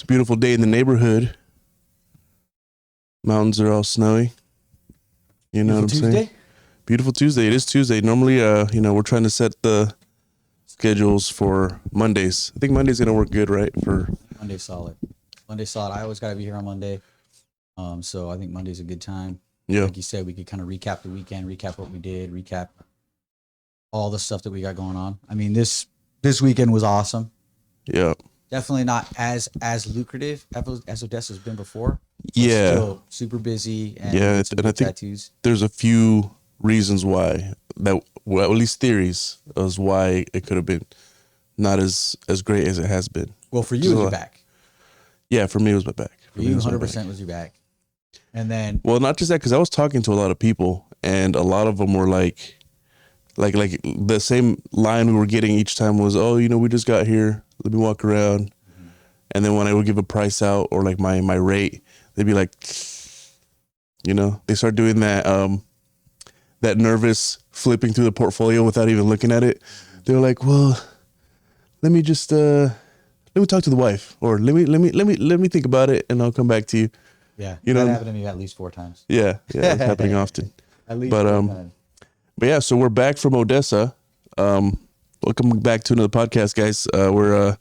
It's a beautiful day in the neighborhood. Mountains are all snowy. You know what I'm saying? Beautiful Tuesday. It is Tuesday. Normally, we're trying to set the schedules for Mondays. I think Monday's gonna work good, right? For Monday's solid. Monday's solid. I always gotta be here on Monday. So I think Monday's a good time. Yeah. Like you said, we could kind of recap the weekend, recap what we did, recap all the stuff that we got going on. I mean, this weekend was awesome. Yeah. Definitely not as lucrative as Odessa's been before. Yeah. Still super busy and yeah, some and I think tattoos. there's a few reasons why that, well, at least theories as why it could have been not as great as it has been. Well, for you, it was your back. Yeah, for me, it was my back. For you, 100% was your back. And then, well, not just that, because I was talking to a lot of people, and a lot of them were like the same line we were getting each time was, "Oh, we just got here. Let me walk around." Mm-hmm. And then when I would give a price out or like my rate, they'd be like, they start doing that that nervous flipping through the portfolio without even looking at it. They're like, "Well, let me just let me talk to the wife, or let me think about it, and I'll come back to you." Yeah, that happened to me at least 4 times. Yeah, it's happening often. At least 4 times. But yeah, so we're back from Odessa. Welcome back to another podcast, guys. We're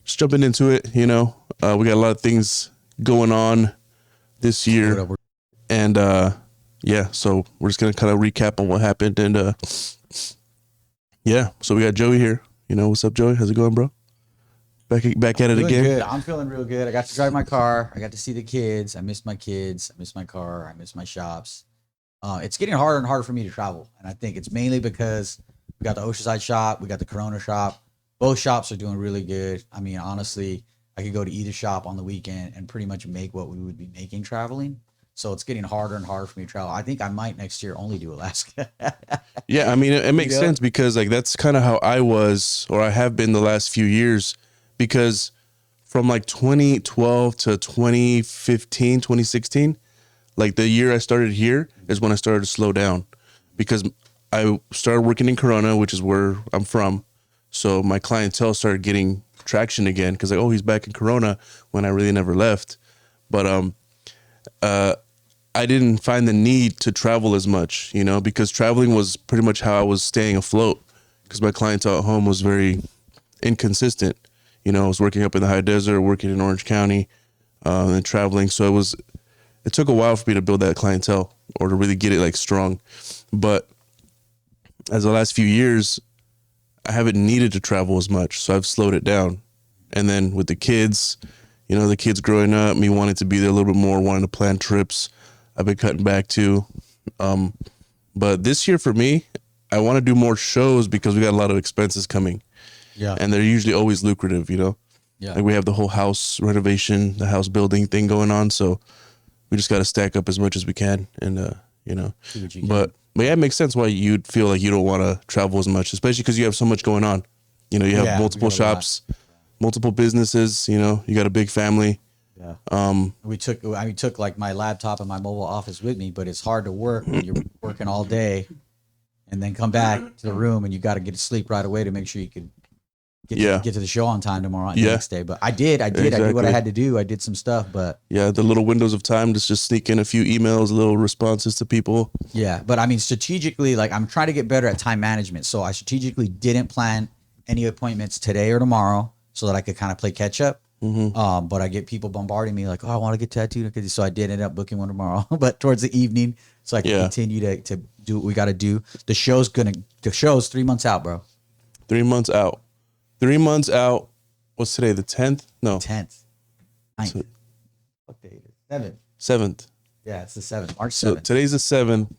just jumping into it. We got a lot of things going on this year, and so we're just gonna kind of recap on what happened. And so we got Joey here. What's up, Joey? How's it going, bro? Back at it again. Good. I'm feeling real good. I got to drive my car. I got to see the kids. I miss my kids. I miss my car. I miss my shops. It's getting harder and harder for me to travel, and I think it's mainly because we got the Oceanside shop, we got the Corona shop. Both shops are doing really good. I mean, honestly, I could go to either shop on the weekend and pretty much make what we would be making traveling. So it's getting harder and harder for me to travel. I think I might next year only do Alaska. Yeah, I mean, it makes sense because like that's kind of how I was, or I have been the last few years, because from like 2012 to 2015, 2016, like the year I started here is when I started to slow down, because I started working in Corona, which is where I'm from. So my clientele started getting traction again, because like, oh, he's back in Corona, when I really never left. But I didn't find the need to travel as much, because traveling was pretty much how I was staying afloat, because my clientele at home was very inconsistent. I was working up in the high desert, working in Orange County, and traveling. So it took a while for me to build that clientele, or to really get it like strong. But as the last few years, I haven't needed to travel as much, so I've slowed it down. And then with the kids, the kids growing up, me wanting to be there a little bit more, wanting to plan trips, I've been cutting back too. But this year for me, I want to do more shows, because we got a lot of expenses coming. Yeah. And they're usually always lucrative, Yeah. Like we have the whole house renovation, the house building thing going on. So we just got to stack up as much as we can. And, but yeah, it makes sense why you'd feel like you don't want to travel as much, especially because you have so much going on. You have multiple shops, multiple businesses, you got a big family. Yeah. I took like my laptop and my mobile office with me, but it's hard to work when you're working all day and then come back to the room and you got to get to sleep right away to make sure you could get to the show on time tomorrow the next day. But I did. Exactly. I did what I had to do. I did some stuff, but yeah, the little windows of time to just sneak in a few emails, little responses to people. Yeah. But I mean, strategically, like I'm trying to get better at time management. So I strategically didn't plan any appointments today or tomorrow so that I could kind of play catch up. Mm-hmm. But I get people bombarding me like, "Oh, I want to get tattooed." So I did end up booking one tomorrow, but towards the evening, so I can continue to do what we got to do. The show's 3 months out, bro. 3 months out. 3 months out. What's today? The 10th? No. 10th. 9th. What day is it? 7th. Yeah, it's the 7th. March 7th. So today's the 7th.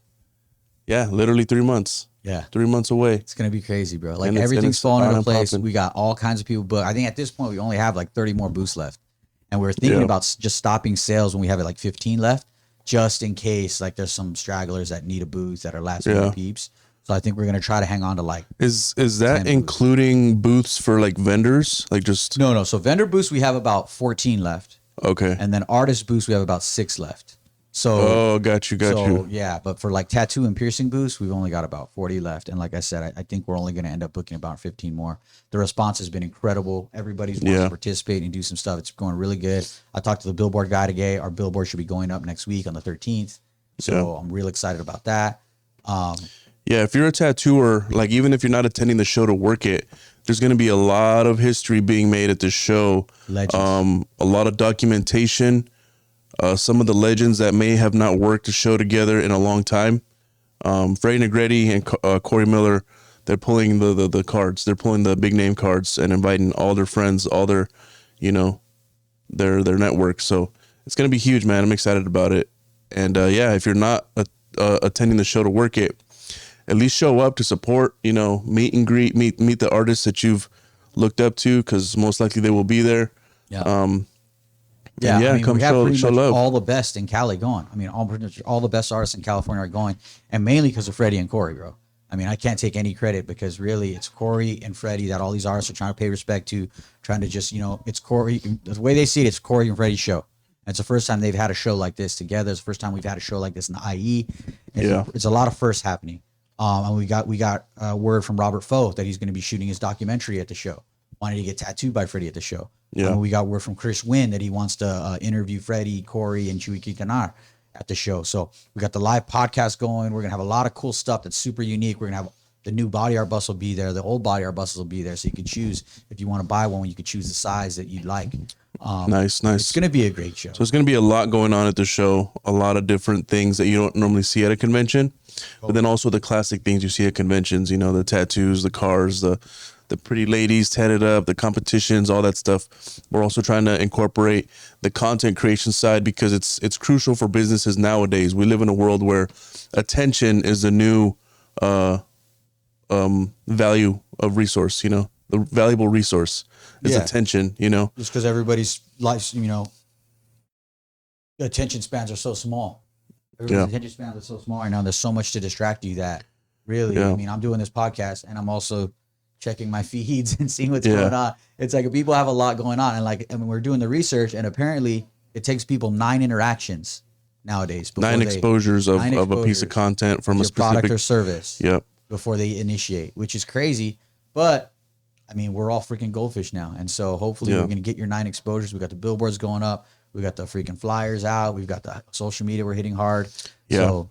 Yeah, literally 3 months. Yeah. 3 months away. It's going to be crazy, bro. Like everything's falling into place. We got all kinds of people, but I think at this point we only have like 30 more booths left. And we're thinking about just stopping sales when we have like 15 left, just in case like there's some stragglers that need a booth that are last minute peeps. So I think we're going to try to hang on to like Is that including booths for like vendors? Like just No. So vendor booths we have about 14 left. Okay. And then artist booths we have about 6 left. So, got you. yeah, but for like tattoo and piercing booths, we've only got about 40 left. And like I said, I think we're only going to end up booking about 15 more. The response has been incredible. Everybody's wants to participate and do some stuff. It's going really good. I talked to the billboard guy today. Our billboard should be going up next week on the 13th. So I'm real excited about that. Yeah, if you're a tattooer, like even if you're not attending the show to work it, there's going to be a lot of history being made at this show. Legends. A lot of documentation. Some of the legends that may have not worked a show together in a long time. Freddie Negretti and Corey Miller, they're pulling the cards. They're pulling the big name cards and inviting all their friends, all their, their network. So it's going to be huge, man. I'm excited about it. And yeah, if you're not attending the show to work it, at least show up to support, meet and greet, meet the artists that you've looked up to, because most likely they will be there. Yeah. Yeah, I mean, come we have pretty show much love. all the best in Cali going. I mean, all the best artists in California are going, and mainly because of Freddie and Corey, bro. I mean, I can't take any credit because really it's Corey and Freddie that all these artists are trying to pay respect to, trying to just, it's Corey. The way they see it, it's Corey and Freddie's show. And it's the first time they've had a show like this together. It's the first time we've had a show like this in the IE. It's a lot of firsts happening. And we got word from Robert Foe that he's going to be shooting his documentary at the show. Wanted to get tattooed by Freddie at the show. Yeah. And we got word from Chris Wynn that he wants to interview Freddie, Corey, and Chewy Quintanar at the show. So we got the live podcast going. We're going to have a lot of cool stuff that's super unique. We're going to have the new Body Art Bus will be there. The old Body Art Buses will be there. So you can choose, if you want to buy one, you could choose the size that you'd like. Nice. It's going to be a great show. So it's going to be a lot going on at the show, a lot of different things that you don't normally see at a convention, but then also the classic things you see at conventions, the tattoos, the cars, the pretty ladies tatted up, the competitions, all that stuff. We're also trying to incorporate the content creation side because it's crucial for businesses nowadays. We live in a world where attention is the new value of resource, the valuable resource is attention, Just because everybody's life, attention spans are so small. Everybody's attention spans are so small right now. There's so much to distract you that really, I mean, I'm doing this podcast and I'm also checking my feeds and seeing what's going on. It's like people have a lot going on. And we're doing the research and apparently it takes people 9 interactions nowadays. 9 exposures of a piece of content from a specific product or service. Yep. Before they initiate, which is crazy. But I mean, we're all freaking goldfish now. And so hopefully we're going to get your 9 exposures. We got the billboards going up. We got the freaking flyers out. We've got the social media we're hitting hard. Yeah. So,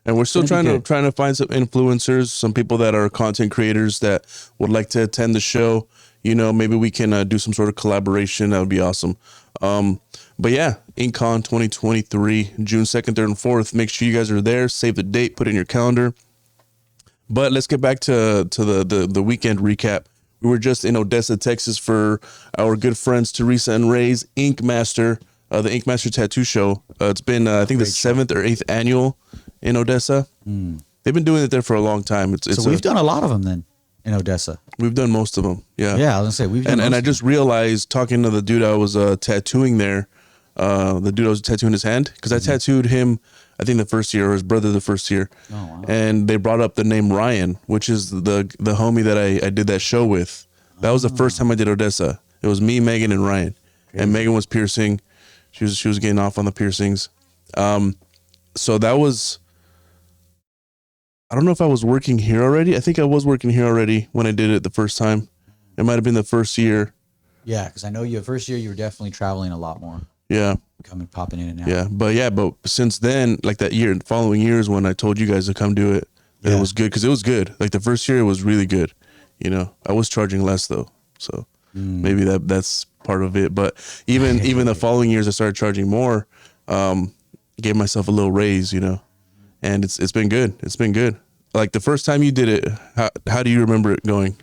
and we're still trying to find some influencers, some people that are content creators that would like to attend the show. Maybe we can do some sort of collaboration. That would be awesome. But yeah, InkCon 2023, June 2nd, 3rd, and 4th. Make sure you guys are there. Save the date. Put it in your calendar. But let's get back to the weekend recap. We were just in Odessa, Texas for our good friends Teresa and Ray's Ink Master, the Ink Master Tattoo Show. It's been, I think, the 7th or 8th annual in Odessa. They've been doing it there for a long time. So we've done a lot of them then in Odessa. We've done most of them. Yeah. Yeah, I was gonna say we've done. And I just realized talking to the dude I was tattooing there, the dude I was tattooing his hand, because I tattooed him, I think the first year, or his brother the first year. Oh, wow. And they brought up the name Ryan, which is the homie that I did that show with. That was the first time I did Odessa. It was me, Megan, and Ryan. Crazy. And Megan was piercing. She was getting off on the piercings. So that was, I don't know if I was working here already. I think I was working here already when I did it the first time. It might have been the first year. Yeah, because I know the first year you were definitely traveling a lot more. Yeah. Popping in and out. Yeah, but since then, like that year, following years when I told you guys to come do it, it was good, because it was good. Like the first year, it was really good. I was charging less though, so maybe that's part of it. But even the following years, I started charging more. Gave myself a little raise, and it's been good. It's been good. Like the first time you did it, how do you remember it going?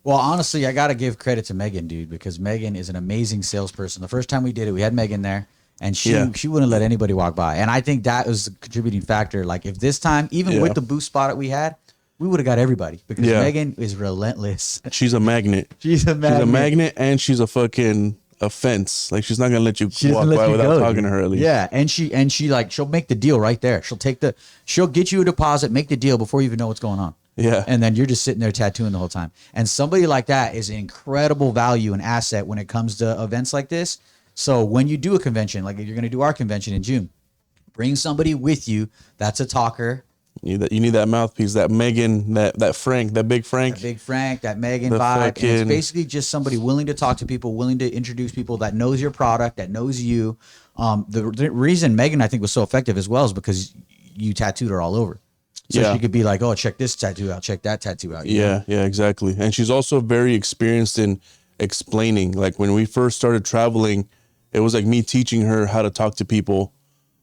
Well, honestly, I got to give credit to Megan, dude, because Megan is an amazing salesperson. The first time we did it, we had Megan there, and she wouldn't let anybody walk by. And I think that was a contributing factor. Like if this time, even with the booth spot that we had, we would have got everybody, because Megan is relentless. She's a magnet. She's a magnet, and she's a fucking fence. Like she's not gonna let you walk by without talking to her at least. Yeah, and she like she'll make the deal right there. She'll get you a deposit, make the deal before you even know what's going on. Yeah. And then you're just sitting there tattooing the whole time. And somebody like that is an incredible value and asset when it comes to events like this. So when you do a convention, like if you're going to do our convention in June, Bring somebody with you that's a talker. You need that mouthpiece, that Megan, that Frank, that big Frank. That big Frank, that Megan The vibe. fucking- And it's basically just somebody willing to talk to people, willing to introduce people, that knows your product, that knows you. The reason Megan, I think, was so effective as well is because you tattooed her all over. So Yeah. she could be like, oh, check this tattoo out, check that tattoo out. you know? Yeah, exactly. And she's also very experienced in explaining. Like when we first started traveling, it was like me teaching her how to talk to people,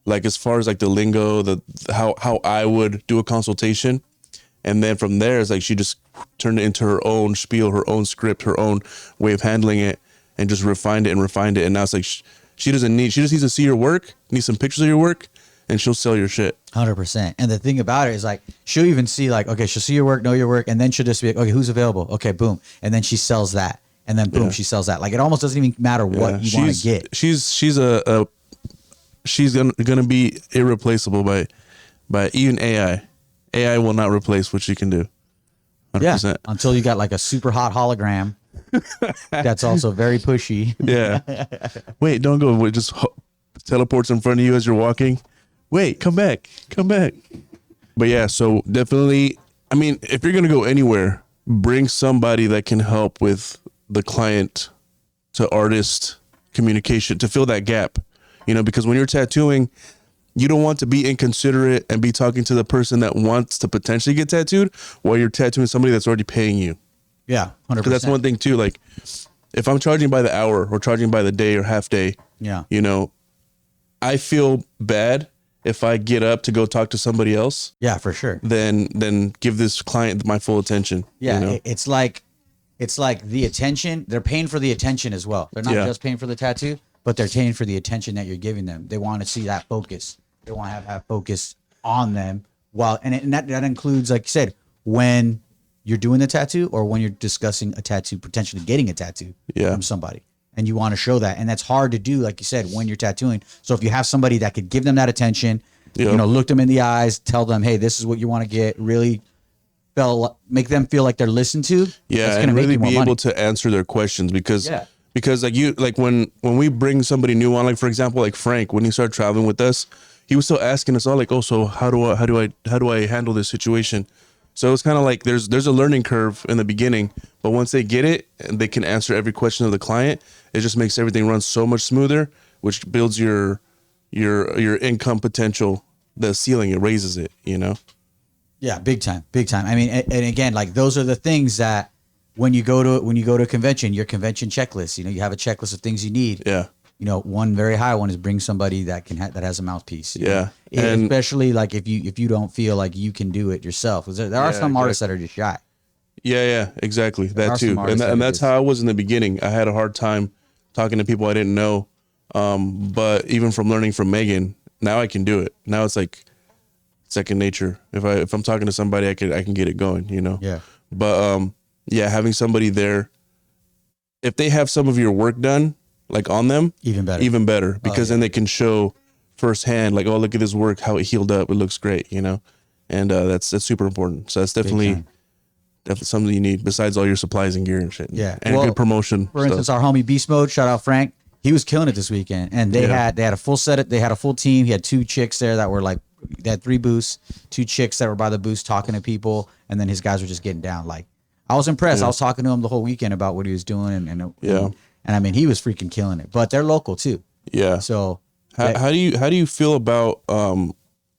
like as far as like the lingo, how I would do a consultation. And then from there, it's like she just turned it into her own spiel, her own script, her own way of handling it, and just refined it. And now it's like she just needs to see your work, needs some pictures of your work, and she'll sell your shit. 100%. And the thing about it is like, she'll even see like, okay, she'll see your work, know your work. And then she'll just be like, okay, who's available? Okay, boom. And then she sells that. And then boom, she sells that. Like it almost doesn't even matter what you want to get. She's gonna be irreplaceable by even AI. AI will not replace what she can do. 100%. Yeah. Until you got like a super hot hologram that's also very pushy. Yeah. Wait, don't go. Wait, just teleports in front of you as you're walking. Wait, come back. But yeah, so definitely, I mean, if you're going to go anywhere, bring somebody that can help with the client to artist communication to fill that gap, because when you're tattooing, you don't want to be inconsiderate and be talking to the person that wants to potentially get tattooed while you're tattooing somebody that's already paying you. Yeah. 100%. Because that's one thing too. Like if I'm charging by the hour or charging by the day or half day, Yeah. I feel bad if I get up to go talk to somebody else, Yeah, for sure. then give this client my full attention. Yeah. It's like the attention, they're paying for the attention as well. They're not just paying for the tattoo, but they're paying for the attention that you're giving them. They want to see that focus. They want to have focus on them and that includes, like you said, when you're doing the tattoo or when you're discussing a tattoo, potentially getting a tattoo from somebody. And you want to show that. And that's hard to do, like you said, when you're tattooing. So if you have somebody that could give them that attention, look them in the eyes, tell them, hey, this is what you want to get, really make them feel like they're listened to. Yeah, and really be able to answer their questions because like when we bring somebody new on, like for example, like Frank, when he started traveling with us, he was still asking us all like, oh, so how do I handle this situation? So it's kind of like there's a learning curve in the beginning, but once they get it and they can answer every question of the client, it just makes everything run so much smoother, which builds your income potential, the ceiling, it raises it, Yeah, big time. I mean, and again, like those are the things that when you go to a convention, your convention checklist, you have a checklist of things you need. Yeah. One very high one is bring somebody that that has a mouthpiece. Yeah. And especially like if you don't feel like you can do it yourself. There are some artists that are just shy. Yeah, exactly. That too. And that's how I was in the beginning. I had a hard time talking to people I didn't know. But even from learning from Megan, now I can do it. Now it's like second nature. If I'm talking to somebody, I can get it going, Yeah. But having somebody there, if they have some of your work done, like on them, even better, because then they can show firsthand, like, oh, look at this work, how it healed up, it looks great, and that's super important. So that's definitely something you need besides all your supplies and gear and shit. Yeah, and good promotion. For instance, our homie Beast Mode, shout out Frank, he was killing it this weekend, and they had a full set. They had a full team. He had 2 chicks there that were like, they had 3 booths, 2 chicks that were by the booths talking to people, and then his guys were just getting down. Like, I was impressed. I was talking to him the whole weekend about what he was doing, and I mean, he was freaking killing it. But they're local too. Yeah. So how do you feel about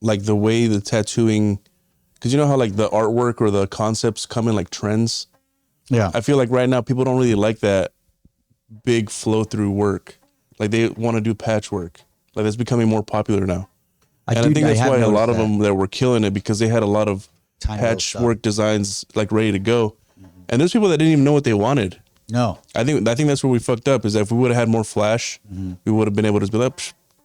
like the way the tattooing, because how like the artwork or the concepts come in like trends. Yeah. I feel like right now people don't really like that big flow through work. Like they want to do patchwork. Like that's becoming more popular now. I think that's why a lot of them that were killing it, because they had a lot of patchwork designs like ready to go. And there's people that didn't even know what they wanted. No, I think that's where we fucked up, is that if we would have had more flash, we would have been able to be like,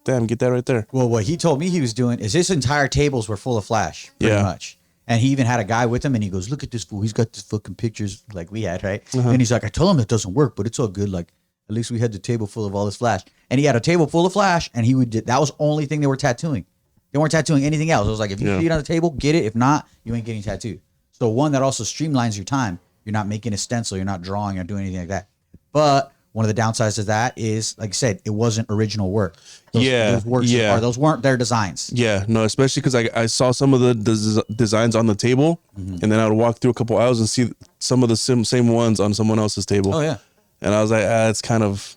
damn, get that right there. Well, what he told me he was doing is his entire tables were full of flash, pretty much. And he even had a guy with him, and he goes, look at this fool. He's got this fucking pictures like we had, right? And he's like, I told him it doesn't work, but it's all good. Like, at least we had the table full of all this flash. And he had a table full of flash, and that was the only thing they were tattooing. They weren't tattooing anything else. It was like, if you see it on the table, get it. If not, you ain't getting tattooed. So one that also streamlines your time. You're not making a stencil. You're not drawing or doing anything like that. But one of the downsides of that is, like I said, it wasn't original work. Those works those weren't their designs. Yeah, no, especially because I saw some of the designs on the table, and then I would walk through a couple aisles and see some of the same ones on someone else's table. Oh yeah, and I was like, that's kind of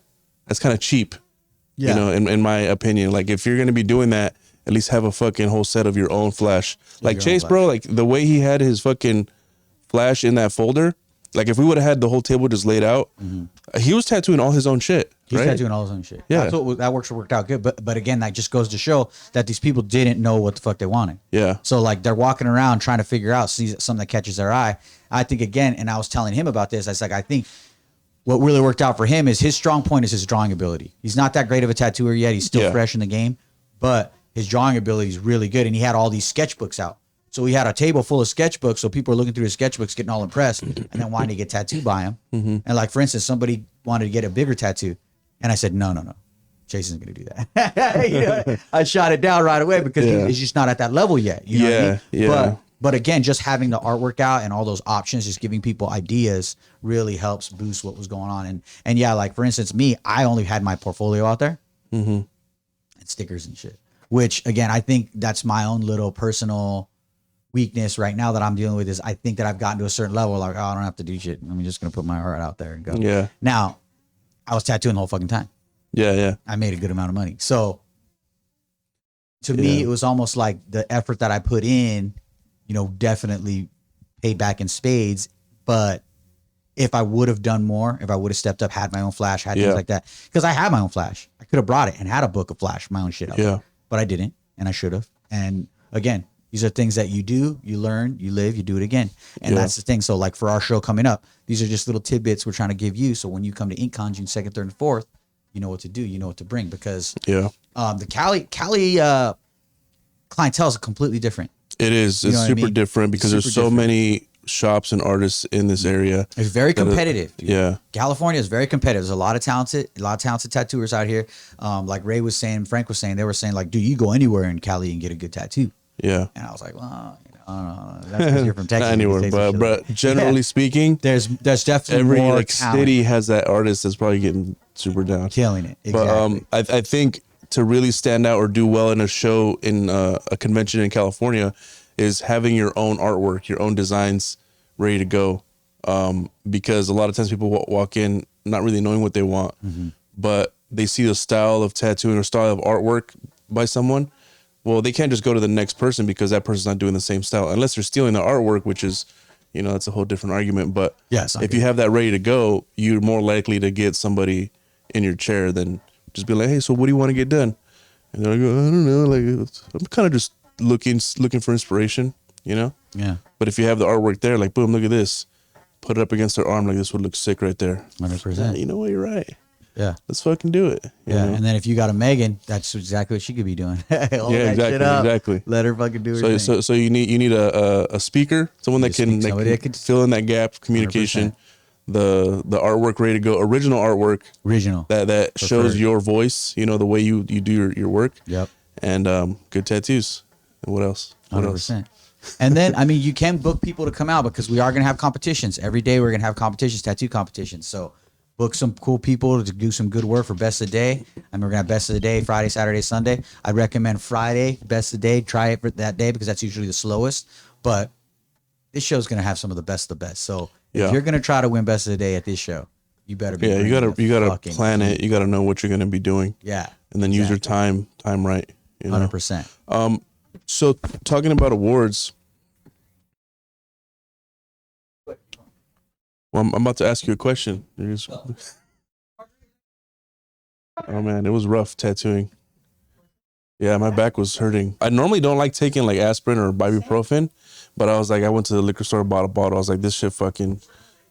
cheap. yeah. You know, in my opinion, like if you're gonna be doing that, at least have a fucking whole set of your own flash. Like Chase, bro, like the way he had his fucking flash in that folder. Like if we would have had the whole table just laid out, he was tattooing all his own shit. He's right? tattooing all his own shit. Yeah, that's what, that worked out good. But again, that just goes to show that these people didn't know what the fuck they wanted. Yeah. So like they're walking around trying to figure out, see something that catches their eye. I think again, and I was telling him about this. I was like, I think what really worked out for him is his strong point is his drawing ability. He's not that great of a tattooer yet. He's still fresh in the game, but his drawing ability is really good. And he had all these sketchbooks out. So he had a table full of sketchbooks. So people are looking through his sketchbooks, getting all impressed, and then wanting to get tattooed by him. And like, for instance, somebody wanted to get a bigger tattoo. And I said, no. Jason's going to do that. You know, I shot it down right away because he's just not at that level yet. You know what I mean? Yeah. But again, just having the artwork out and all those options, just giving people ideas really helps boost what was going on. And yeah, like for instance, me, I only had my portfolio out there and stickers and shit, which again, I think that's my own little personal weakness right now that I'm dealing with is I think that I've gotten to a certain level like, oh, I don't have to do shit. I'm just going to put my art out there and go. Yeah. Now, I was tattooing the whole fucking time. Yeah. I made a good amount of money. So to me, it was almost like the effort that I put in, you know, definitely paid back in spades. But if I would have done more, if I would have stepped up, had my own flash, had things like that, because I had my own flash. I could have brought it and had a book of flash, my own shit out there. But I didn't, and I should have. And again, these are things that you do, you learn, you live, you do it again. And that's the thing. So like for our show coming up, these are just little tidbits we're trying to give you. So when you come to InkCon June 2nd, 3rd, and 4th, you know what to do, you know what to bring, because the Cali clientele is completely different. It is. It's super different because there's so many shops and artists in this area. It's very competitive. Dude. Yeah. California is very competitive. There's a lot of talented tattooers out here. Like Ray was saying, Frank was saying, they were saying like, dude, you go anywhere in Cali and get a good tattoo. Yeah. And I was like, well, I don't know. That's because you're from Texas. Not anywhere, but generally speaking, there's definitely every more like city has that artist that's probably getting super down, killing it. Exactly. But I think to really stand out or do well in a show in a convention in California is having your own artwork, your own designs ready to go. Because a lot of times people walk in not really knowing what they want, but they see the style of tattooing or style of artwork by someone. Well, they can't just go to the next person because that person's not doing the same style unless they're stealing the artwork, which is, you know, that's a whole different argument. But if you have that ready to go, you're more likely to get somebody in your chair than just be like, hey, so what do you want to get done? And they're like, I don't know, like I'm kind of just looking for inspiration, you know? Yeah. But if you have the artwork there, like, boom, look at this. Put it up against their arm, like this would look sick right there. 100%. Yeah, you know what? You're right. Yeah. Let's fucking do it. Yeah. know? And then if you got a Megan, that's exactly what she could be doing. Exactly. Let her fucking do her thing. So you need a speaker, someone that can fill in that gap, communication, 100%. the artwork ready to go, original artwork. That shows your voice, you know, the way you do your work. Yep. And good tattoos. And what else? 100%. And then, I mean, you can book people to come out because we are going to have competitions. Every day we're going to have competitions, tattoo competitions. So book some cool people to do some good work for best of the day. I mean, we're going to have best of the day, Friday, Saturday, Sunday. I'd recommend Friday, best of the day. Try it for that day because that's usually the slowest. But this show's going to have some of the best of the best. So if you're going to try to win best of the day at this show, you better be. Yeah, you gotta plan it. You gotta know what you're going to be doing. Yeah. And then use your time right. You know? 100%. So talking about awards, well, I'm about to ask you a question. Oh man, it was rough tattooing. Yeah, my back was hurting. I normally don't like taking like aspirin or ibuprofen, but I was like, I went to the liquor store, bought a bottle. I was like, this shit fucking,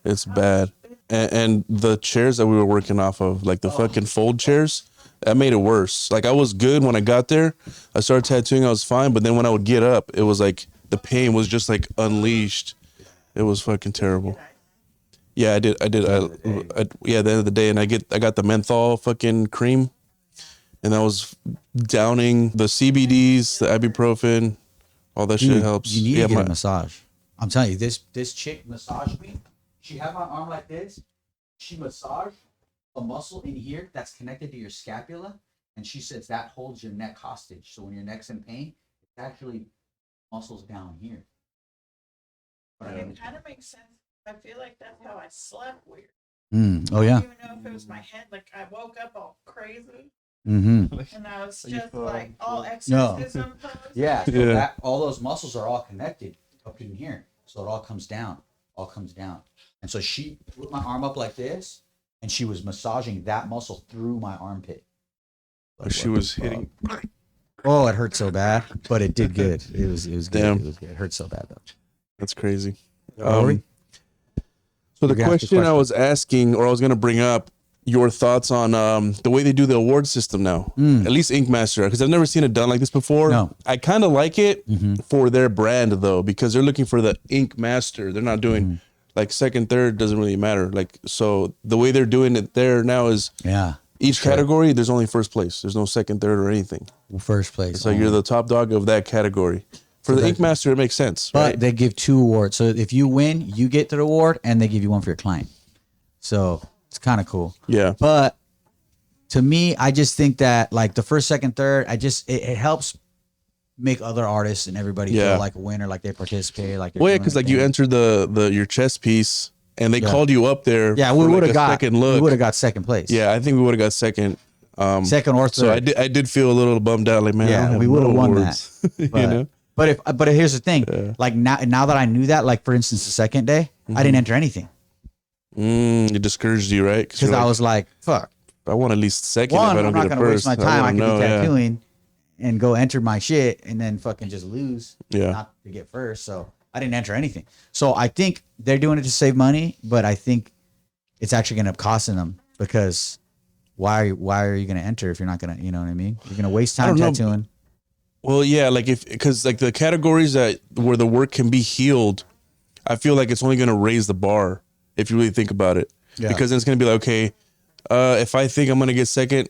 it's bad. And the chairs that we were working off of, like the fucking fold chairs, that made it worse. Like I was good when I got there. I started tattooing, I was fine. But then when I would get up, it was like the pain was just like unleashed. It was fucking terrible. Yeah, I did. Yeah, at the end of the day, and I got the menthol fucking cream, and I was downing the CBDs, the ibuprofen, all that shit helps. You need to get a massage. I'm telling you, this chick massaged me. She had my arm like this. She massaged. a muscle in here that's connected to your scapula, and she says that holds your neck hostage. So when your neck's in pain, it's actually muscles down here. But I mean, It kind of makes sense. I feel like that's how I slept weird. Oh yeah. I don't even know if it was my head. Like I woke up all crazy, Mm-hmm. and I was just like all No. exorcism pose. Yeah. So Yeah. that, all those muscles are all connected up in here. So it all comes down. And so she put my arm up like this, and she was massaging that muscle through my armpit. Like, She what was the fuck? hitting. Oh, it hurt so bad, but it did good. It was good. Damn. It was good. It hurt so bad though. That's crazy. Rory? So You the can ask the question I question. was asking, or I was going to bring up, your thoughts on the way they do the award system now, at least Ink Master, because I've never seen it done like this before. No. I kind of like it for their brand though, because they're looking for the Ink Master. They're not doing like second, third, doesn't really matter. Like, so the way they're doing it there now is Yeah. each category, there's only first place. There's no second, third, or anything. First place. So you're the top dog of that category. For the Ink Master, it makes sense, But right? they give 2 awards. So if you win, you get the award, and they give you one for your client. So it's kind of cool. Yeah. But to me, I just think that like the first, second, third, it helps make other artists and everybody Yeah. feel like a winner, like they participated, like Well, yeah, because like you entered your chess piece, and they called you up there. Yeah, we for, would like, have a got second look. second place. Yeah, I think we would have got second. Second or third. So I did feel a little bummed out. Like, man, I Yeah, don't have we would have no won awards. that. you But, know? but here's the thing. Like now that I knew that, like for instance, the second day, I didn't enter anything It discouraged you, right? because I was like, fuck. I want at least second. One, if I I'm don't not get gonna a waste first. my time. I wanna could know, be yeah. tattooing and go enter my shit and then fucking just lose. Yeah. Not to get first. So I didn't enter anything. So I think they're doing it to save money, but I think it's actually gonna end up costing them because why are you gonna enter if you're not gonna, you know what I mean? You're gonna waste time don't know. tattooing. Well, yeah, like because like the categories that where the work can be healed, I feel like it's only going to raise the bar if you really think about it. Yeah. Because then it's going to be like, okay, if I think I'm going to get second,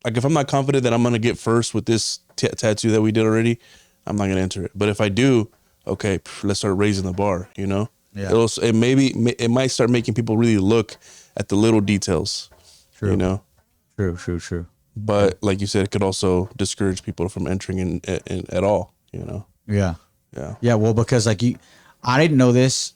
like if I'm not confident that I'm going to get first with this tattoo that we did already, I'm not going to enter it. But if I do, okay, let's start raising the bar. You know, Yeah. it might start making people really look at the little details. True. You know. True. But like you said, it could also discourage people from entering in at all. You know. Yeah. Yeah. Yeah, well, because like I didn't know this.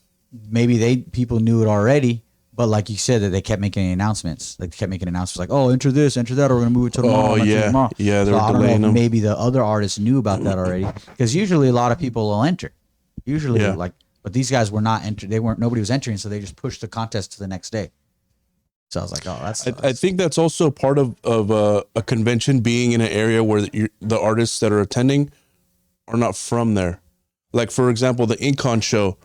Maybe people knew it already, but like you said, that they kept making announcements. Like they kept making announcements, like, "Oh, enter this, enter that, or we're gonna move it to tomorrow." Oh, enter yeah. tomorrow. Yeah, they so were I don't know delaying if them. maybe the other artists knew about that already, because usually a lot of people will enter. Usually, Yeah. but these guys were not entering. Nobody was entering, so they just pushed the contest to the next day. So I was like, "Oh, that's." I think that's also part of a convention being in an area where the artists that are attending are not from there. Like, for example, the Incon show,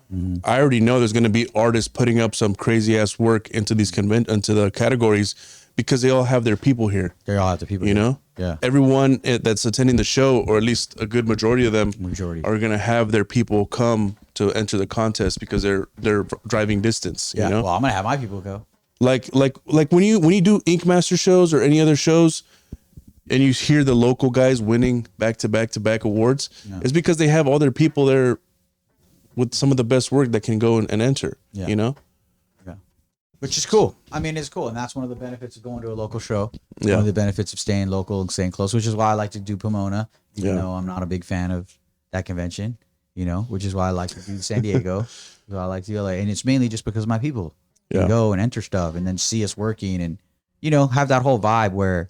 I already know there's going to be artists putting up some crazy ass work into these into the categories because they all have their people here. They all have the people, You know? Yeah. Everyone that's attending the show, or at least a good majority of them, Majority. are going to have their people come to enter the contest because they're driving distance. Yeah. You know? Well, I'm gonna have my people go. Like when you do Ink Master shows or any other shows, and you hear the local guys winning back to back awards, it's because they have all their people there with some of the best work that can go and enter. Yeah. You know? Yeah. Which is cool. I mean, it's cool. And that's one of the benefits of going to a local show. Yeah. One of the benefits of staying local and staying close, which is why I like to do Pomona, even Yeah. though I'm not a big fan of that convention, which is why I like to do San Diego. So I like to do LA. And it's mainly just because of my people. Yeah. You go and enter stuff and then see us working and, have that whole vibe where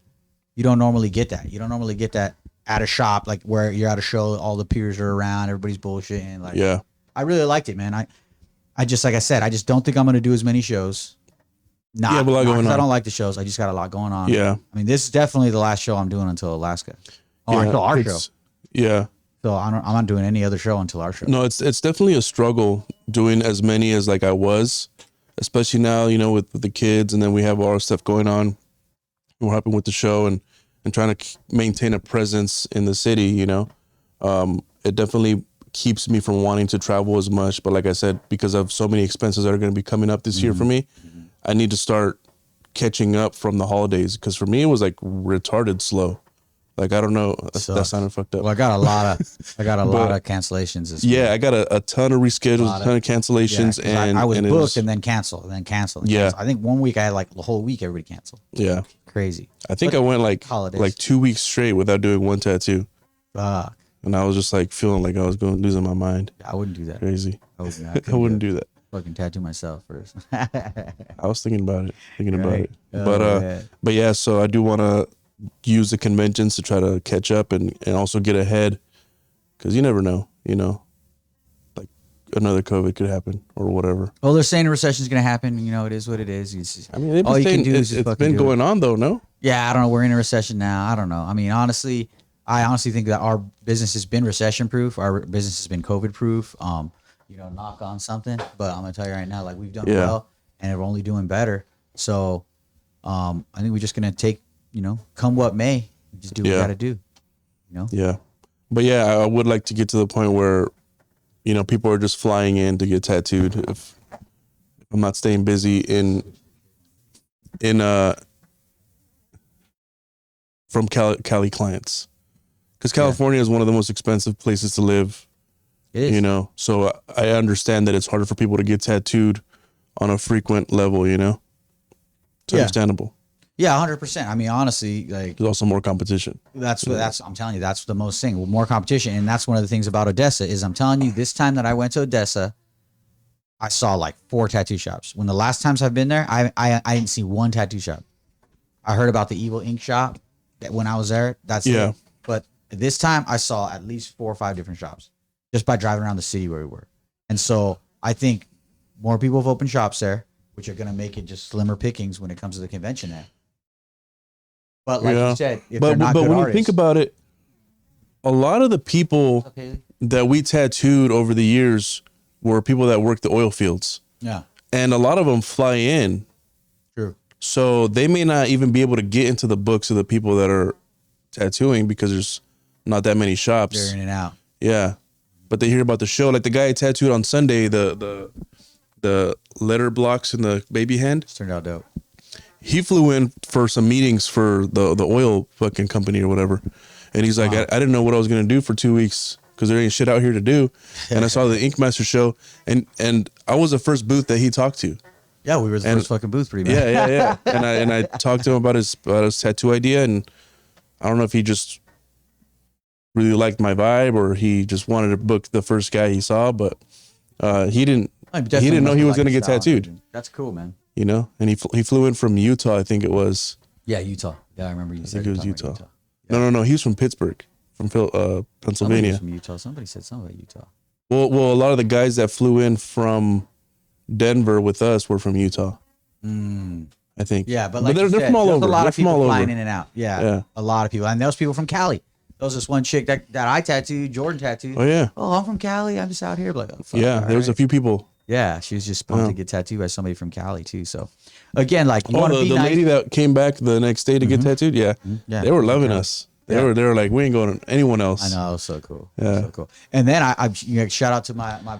you don't normally get that. You don't normally get that at a shop, like where you're at a show, all the peers are around, everybody's bullshitting. Like, Yeah. I really liked it, man. I just, like I said, I just don't think I'm going to do as many shows. You have a lot going 'cause I on. don't like the shows. I just got a lot going on. Yeah. I mean, this is definitely the last show I'm doing until Alaska. Oh, Yeah, until our show. it's- Yeah. So I'm not doing any other show until our show. No, it's definitely a struggle doing as many as like I was, especially now, with the kids, and then we have all our stuff going on. We're helping with the show and trying to maintain a presence in the city, It definitely keeps me from wanting to travel as much. But like I said, because of so many expenses that are going to be coming up this year for me, I need to start catching up from the holidays. Because for me, it was like retarded slow, Like, I don't know. That Sucks. sounded fucked up. Well, I got a lot of cancellations this week. Yeah, I got a ton of reschedules, a ton of cancellations, Yeah, 'cause and I was and it booked and then cancel, and then cancel. And Yeah. cancel. I think 1 week I had like the whole week everybody canceled. yeah. Crazy. I think But I went like holidays. 2 weeks straight without doing one tattoo, Fuck. and I was just like feeling like I was losing my mind. I wouldn't do that. Crazy. I wouldn't, I wouldn't do that. Fucking tattoo myself first. I was thinking about it, Right. Oh, but man. but yeah. So I do want to use the conventions to try to catch up and also get ahead, because you never know, like another COVID could happen or whatever. Well, they're saying a recession's gonna happen. It is what it is. I mean, they've all been you can saying do is just it's fucking been do it. going on though, no? Yeah, I don't know. We're in a recession now. I don't know. I mean, honestly, I honestly think that our business has been recession proof. Our business has been COVID proof. Knock on something. But I'm gonna tell you right now, like, we've done Yeah. well, and we're only doing better. So, I think we're just gonna take, come what may, just do what we Yeah. gotta do. Yeah, but yeah, I would like to get to the point where, people are just flying in to get tattooed. If I'm not staying busy from Cali clients, because California is one of the most expensive places to live. It is. So I understand that it's harder for people to get tattooed on a frequent level. It's Yeah. understandable. Yeah, 100%. I mean, honestly, like, There's also more competition. I'm telling you, that's the most thing. More competition, and that's one of the things about Odessa is, I'm telling you, this time that I went to Odessa, I saw like 4 tattoo shops. When the last times I've been there, I didn't see one tattoo shop. I heard about the Evil Ink shop that when I was there. That's Yeah. it. But this time I saw at least 4 or 5 different shops just by driving around the city where we were. And so I think more people have opened shops there, which are going to make it just slimmer pickings when it comes to the convention there. But like you said, if they're not but good when artists, you think about it, a lot of the people that we tattooed over the years were people that worked the oil fields, yeah, and a lot of them fly in, true. so they may not even be able to get into the books of the people that are tattooing because there's not that many shops. They're in and out. Yeah, but they hear about the show. Like the guy tattooed on Sunday, the letter blocks in the baby hand. It's turned out dope. He flew in for some meetings for the oil fucking company or whatever, and he's like, I didn't know what I was gonna do for 2 weeks because there ain't shit out here to do. And I saw the Ink Master show, and I was the first booth that he talked to. Yeah, we were the first fucking booth, pretty much. Yeah. and I talked to him about his tattoo idea, and I don't know if he just really liked my vibe or he just wanted to book the first guy he saw, but he didn't know he was gonna get tattooed. That's cool, man. And he flew in from Utah, I think it was. Yeah, Utah. Yeah, I remember you said. I think it was you Utah. talking about No, he was from Pittsburgh, from Somebody Pennsylvania. was from Utah. Somebody said something about Utah. Well, a lot of the guys that flew in from Denver with us were from Utah. I think. Yeah, but like they're you said, from all there's over. a lot They're of from all people over. flying in and out. Yeah, a lot of people. And those people from Cali. There was this one chick that I tattooed, Jordan tattooed. Oh yeah. Oh, I'm from Cali. I'm just out here. Like, oh, fuck, Yeah, all there was a right. few people. Yeah, she was just pumped to get tattooed by somebody from Cali too. So, again, like, you Oh, want to the be nice. lady that came back the next day to get tattooed. Yeah. Yeah, They were from loving Cali. us. They were like, we ain't going to anyone else. I know, it was so cool. Yeah. So cool. And then I shout out to my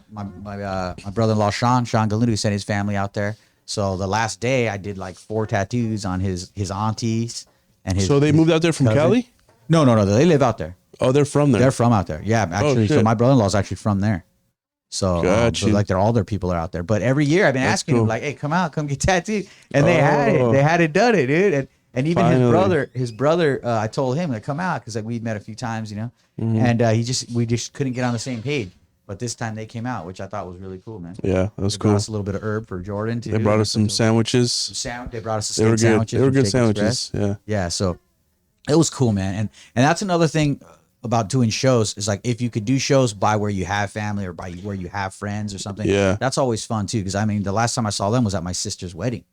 brother-in-law Sean Galindo, who sent his family out there. So the last day I did like 4 tattoos on his aunties and his. So they moved out there from cousin. Cali? No, they live out there. Oh, they're from there. They're from out there. Yeah, actually. So shit. my brother-in-law is actually from there. So, Gotcha. like, all their people are out there. But every year I've been asking cool. them, like, hey, come get tattooed, and they had it. They had it done, dude. And even Finally. his brother, I told him to come out because like we'd met a few times, Mm-hmm. and we just couldn't get on the same page. But this time they came out, which I thought was really cool, man. Yeah, that was They brought cool. us a little bit of herb for Jordan too. They brought us some sandwiches. They brought us They were good. sandwiches. They were from good Shake sandwiches. Express. Yeah. Yeah, so it was cool, man. And that's another thing about doing shows is like if you could do shows by where you have family or by where you have friends or something. Yeah. That's always fun too. Because I mean, the last time I saw them was at my sister's wedding,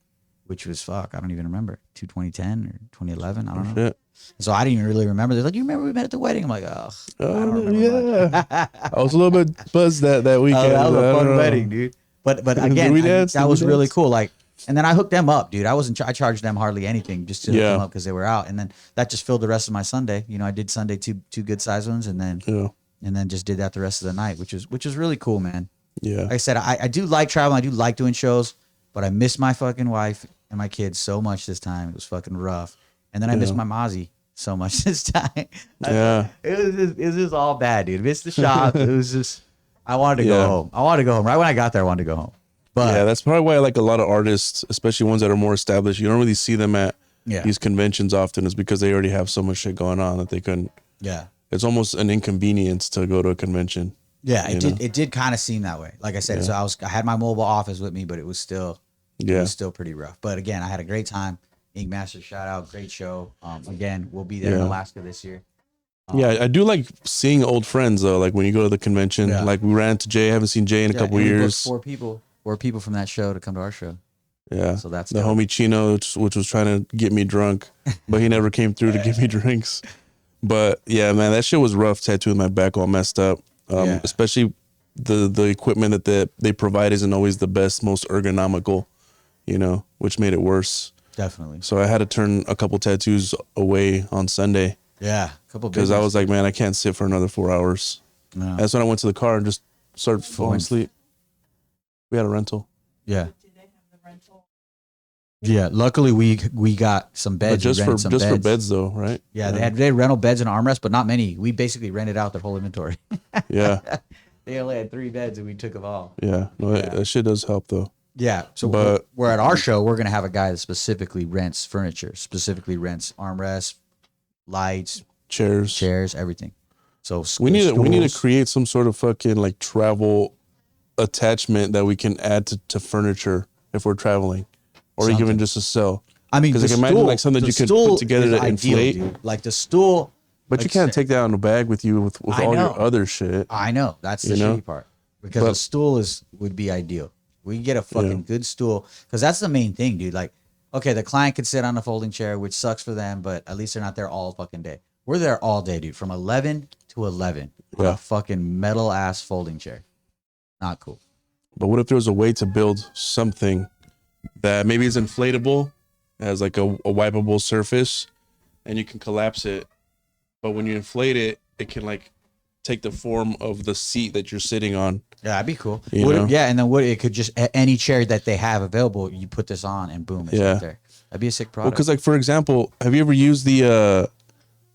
which was I don't even remember 2010 or 2011. I don't know. Shit. So I didn't even really remember. They're like, you remember we met at the wedding? I'm like, oh, I don't remember much. yeah. I was a little bit buzzed that weekend. Oh, that was I a don't fun know. wedding, dude. But Did again, we dance? that Did we was really dance? cool. Like, and then I hooked them up, dude. I charged them hardly anything just to hook Yeah. them up because they were out, and then that just filled the rest of my Sunday. I did Sunday two good sized ones, and then just did that the rest of the night, which is really cool, man. Yeah. Like I said, I do like traveling. I do like doing shows, but I miss my fucking wife and my kids so much this time. It was fucking rough, and then I miss my Mozzie. so much this time. Yeah. It was just all bad, dude. Missed the shop. It was just, I wanted to go home. I wanted to go home. Right when I got there, I wanted to go home. But yeah, that's probably why I like a lot of artists, especially ones that are more established. You don't really see them at these conventions often, is because they already have so much shit going on that they couldn't. Yeah. It's almost an inconvenience to go to a convention. Yeah, it did kind of seem that way. Like I said, so I had my mobile office with me, but it was still pretty rough. But again, I had a great time. Ink Master, shout out, great show. Again, we'll be there in Alaska this year. Yeah, I do like seeing old friends though. Like when you go to the convention, like we ran into Jay. I haven't seen Jay in a couple and we booked years. Four people from that show to come to our show. Yeah, so that's the homie Chino, which was trying to get me drunk, but he never came through to give me drinks. But yeah, man, that shit was rough. Tattooing my back all messed up. Especially the equipment that they provide isn't always the best, most ergonomical, you know, which made it worse. Definitely. So I had to turn a couple tattoos away on Sunday. Yeah, a couple because I was like, man, I can't sit for another 4 hours. No. That's when I went to the car and just started falling asleep. We had a rental. Yeah. Did they have the rental? Yeah, luckily we got some beds. But just for beds though, right? Yeah, they had rental beds and armrests, but not many. We basically rented out their whole inventory. Yeah. They only had 3 beds and we took them all. Yeah. No, that shit does help though. Yeah. So we're at our show, we're gonna have a guy that specifically rents furniture, specifically rents armrests, lights, chairs, everything. So we need to create some sort of fucking like travel attachment that we can add to furniture if we're traveling, or even just to sell. I mean, because I can imagine like something you could put together to inflate, dude. Like the stool. But like you can't take that on a bag with you with all your other shit. I know that's the shitty part, because a stool would be ideal. We can get a fucking good stool, because that's the main thing, dude. Like, okay, the client could sit on a folding chair, which sucks for them, but at least they're not there all fucking day. We're there all day, dude, from 11 to 11 on a fucking metal ass folding chair. Not cool. But what if there was a way to build something that maybe is inflatable, has like a wipeable surface, and you can collapse it, but when you inflate it, it can like take the form of the seat that you're sitting on. Yeah, that'd be cool. And then it could just, any chair that they have available, you put this on and boom, it's right there. That'd be a sick product. Well, because like for example, have you ever used the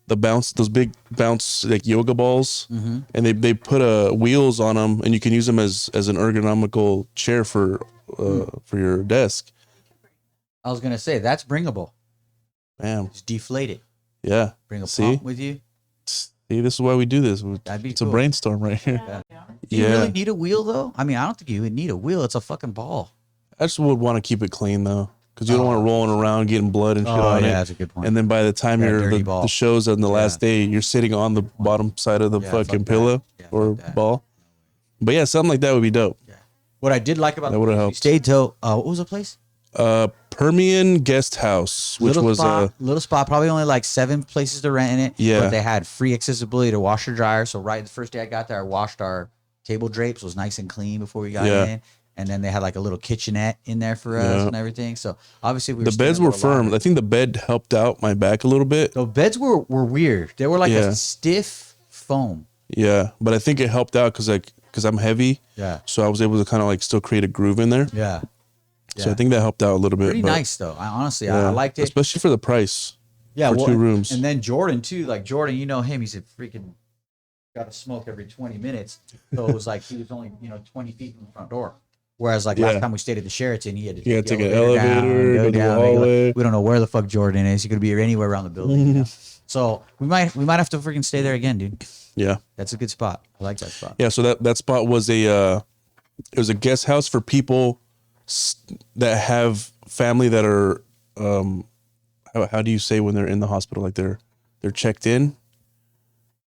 bounce, those big bounce like yoga balls, and they put wheels on them, and you can use them as an ergonomical chair for your desk. I was gonna say that's bringable. Bam. Just deflate it. Yeah. Bring a pump with you. See, this is why we do this. That'd be it's a brainstorm right here. Do you really need a wheel though? I mean, I don't think you would need a wheel. It's a fucking ball. I just would want to keep it clean though, because you don't want it rolling around, getting blood and shit on it. That's a good point. And then by the time the show's on the last day, you're sitting on the bottom side of the fucking pillow or ball. But yeah, something like that would be dope. Yeah. What I did like about that would have helped. We stayed till what was the place? Permian Guest House, which was a little spot, probably only like 7 places to rent in it. Yeah. But they had free accessibility to washer dryer. So right the first day I got there, I washed our table drapes, was nice and clean before we got in. And then they had like a little kitchenette in there for us and everything. So obviously the beds were firm. I think the bed helped out my back a little bit. The beds were weird. They were like a stiff foam. Yeah, but I think it helped out because I'm heavy. Yeah. So I was able to kind of like still create a groove in there. Yeah. So I think that helped out a little bit. Pretty nice though. I liked it, especially for the price. Yeah, for 2 rooms. And then Jordan too. Like Jordan, you know him. He's a freaking got to smoke every 20 minutes. So it was like he was only 20 feet from the front door. Whereas like last time we stayed at the Sheraton, he had to take an elevator, go down the hallway. We don't know where the fuck Jordan is. He could be anywhere around the building. So we might have to freaking stay there again, dude. Yeah, that's a good spot. I like that spot. Yeah, so that spot was it was a guest house for people that have family that are how do you say when they're in the hospital, like they're checked in?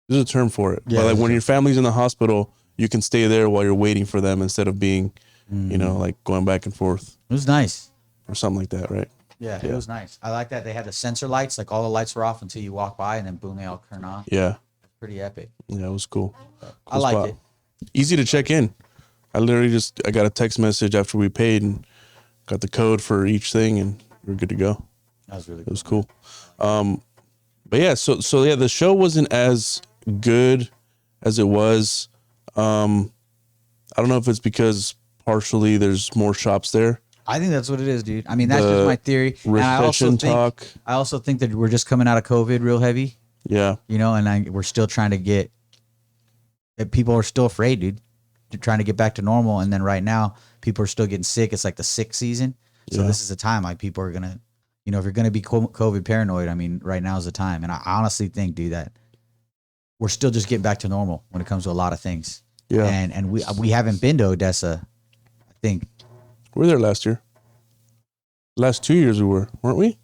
There's a term for it. Yeah, but like when your family's in the hospital, you can stay there while you're waiting for them instead of being like going back and forth. It was nice. Or something like that, right? Yeah, it was nice. I like that they had the sensor lights, like all the lights were off until you walk by, and then boom, they all turn on. Yeah. Pretty epic. Yeah, it was cool. I liked it. Easy to check in. I literally I got a text message after we paid and got the code for each thing, and we were good to go. That was really cool. It was cool. But yeah, so yeah, the show wasn't as good as it was. I don't know if it's because partially there's more shops there. I think that's what it is, dude. I mean, that's just The my theory. And recession talk. I also think that we're just coming out of COVID real heavy, Yeah. you know, and we're still trying to get. People are still afraid, dude. They're trying to get back to normal, and then right now, people are still getting sick. It's like the sick season, so Yeah. this is a time like people are gonna, you know, if you're gonna be COVID paranoid, I mean, right now is the time. And I honestly think, dude, that we're still just getting back to normal when it comes to a lot of things. Yeah. And we haven't been to Odessa, I think. We were there last year. Last 2 years we weren't we?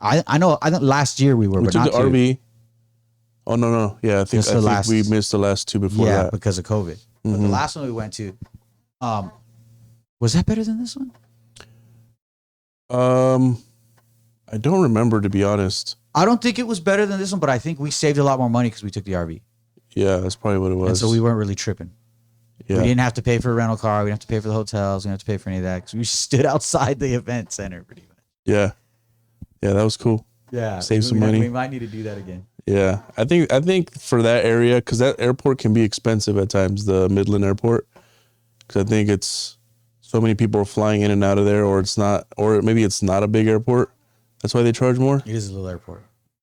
I know. I think last year we were, We but took not the two. RV. Oh no. Yeah, I think we missed the last two before Yeah, that. because of COVID. But the last one we went to, was that better than this one? I don't remember, to be honest. I don't think it was better than this one, but I think we saved a lot more money because we took the RV, Yeah, that's probably what it was. and so we weren't really tripping. Yeah. We didn't have to pay for a rental car. We didn't have to pay for the hotels. We didn't have to pay for any of that because we stood outside the event center pretty much. Yeah. Yeah, that was cool. Yeah, Save some money. We might need to do that again. Yeah. I think for that area, because that airport can be expensive at times, the Midland airport, because I think it's so many people are flying in and out of there, or it's not, or maybe it's not a big airport. That's why they charge more, It is a little airport.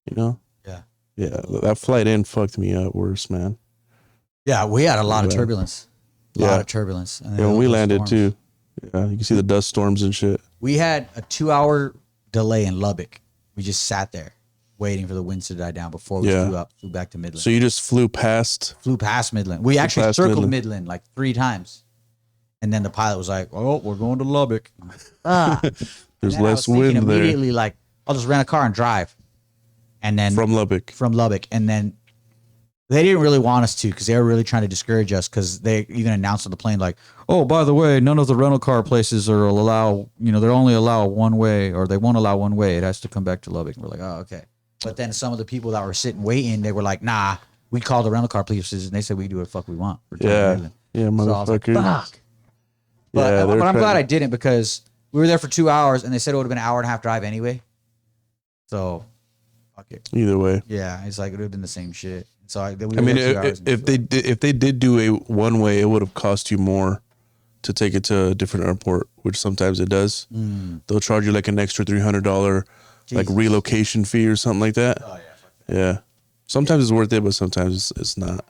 you know? Yeah. Yeah. That flight in fucked me up worse, man. Yeah, we had a lot of Yeah. turbulence. A Yeah. lot of turbulence. And then Yeah, when all we those landed storms. too. Yeah, you can see the dust storms and shit. We had a 2-hour delay in Lubbock. We just sat there waiting for the winds to die down before we Yeah. flew back to Midland. So you just flew past. Flew past Midland. We actually past circled Midland. Midland like 3 times. And then the pilot was like, "Oh, we're going to Lubbock." I'm like, ah. There's And then I less was thinking wind there immediately, like, I'll just rent a car and drive. And then from Lubbock. from Lubbock. And then they didn't really want us to because they were really trying to discourage us because they even announced on the plane, like, "Oh, by the way, none of the rental car places will allow, you know, they only allow one way, or they won't allow one way. It has to come back to Lubbock." And we're like, "Oh, okay." But then some of the people that were sitting waiting, they were like, "Nah, we called the rental car places and they said we do what the fuck we want." We're Yeah. Midland. Yeah, So I was like, motherfuckers. fuck. But, Yeah, they're but I'm glad trying- I didn't because we were there for 2 hours and they said it would have been an hour and a half drive anyway. So, fuck it. Either way. Yeah, it's like it would have been the same shit. So we I were mean, there 2 hours and if they did do a one way, it would have cost you more to take it to a different airport, which sometimes it does. They'll charge you like an extra $300 like Jesus. relocation fee or something like that. Oh yeah, fuck that. Yeah. Sometimes it's worth it, but sometimes it's not.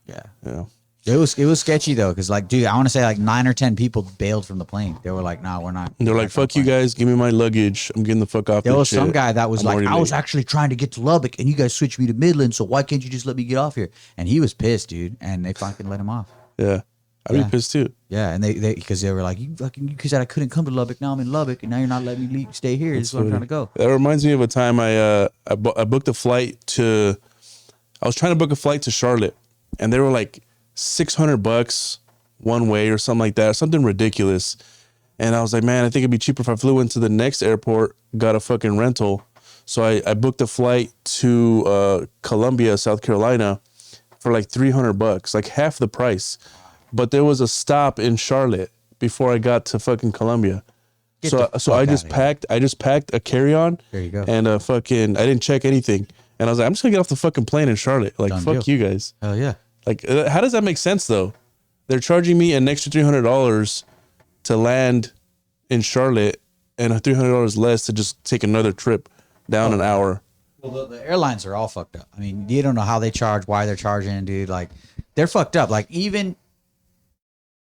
Yeah. Yeah. It was sketchy though, because like, dude, I want to say like 9 or 10 people bailed from the plane. They were like, "Nah, we're not." And they're like, "Fuck you guys, give me my luggage. I'm getting the fuck off." There this was some shit. guy that was I'm like, already "I was late." actually trying to get to Lubbock, and you guys switched me to Midland. So why can't you just let me get off here?" And he was pissed, dude. And they fucking let him off. Yeah. I'd Yeah. be pissed too. Yeah, and they because they were like, "You said I couldn't come to Lubbock. Now I'm in Lubbock, and now you're not letting me stay here. This is where I'm trying to go." That reminds me of a time I booked a flight to. I was trying to book a flight to Charlotte, and they were like $600 one way or something like that, something ridiculous. And I was like, man, I think it'd be cheaper if I flew into the next airport, got a fucking rental. So I booked a flight to Columbia, South Carolina, for like $300, like half the price. But there was a stop in Charlotte before I got to fucking Columbia. Get So the so fuck I just outta here. packed a carry-on. There you go. And I didn't check anything. And I was like, I'm just gonna get off the fucking plane in Charlotte. Like, Done fuck deal. you guys. Hell yeah. Like, how does that make sense though? They're charging me an extra $300 to land in Charlotte, and $300 less to just take another trip down an hour. Well, the airlines are all fucked up. I mean, you don't know how they charge, why they're charging, dude. Like, they're fucked up. Like, even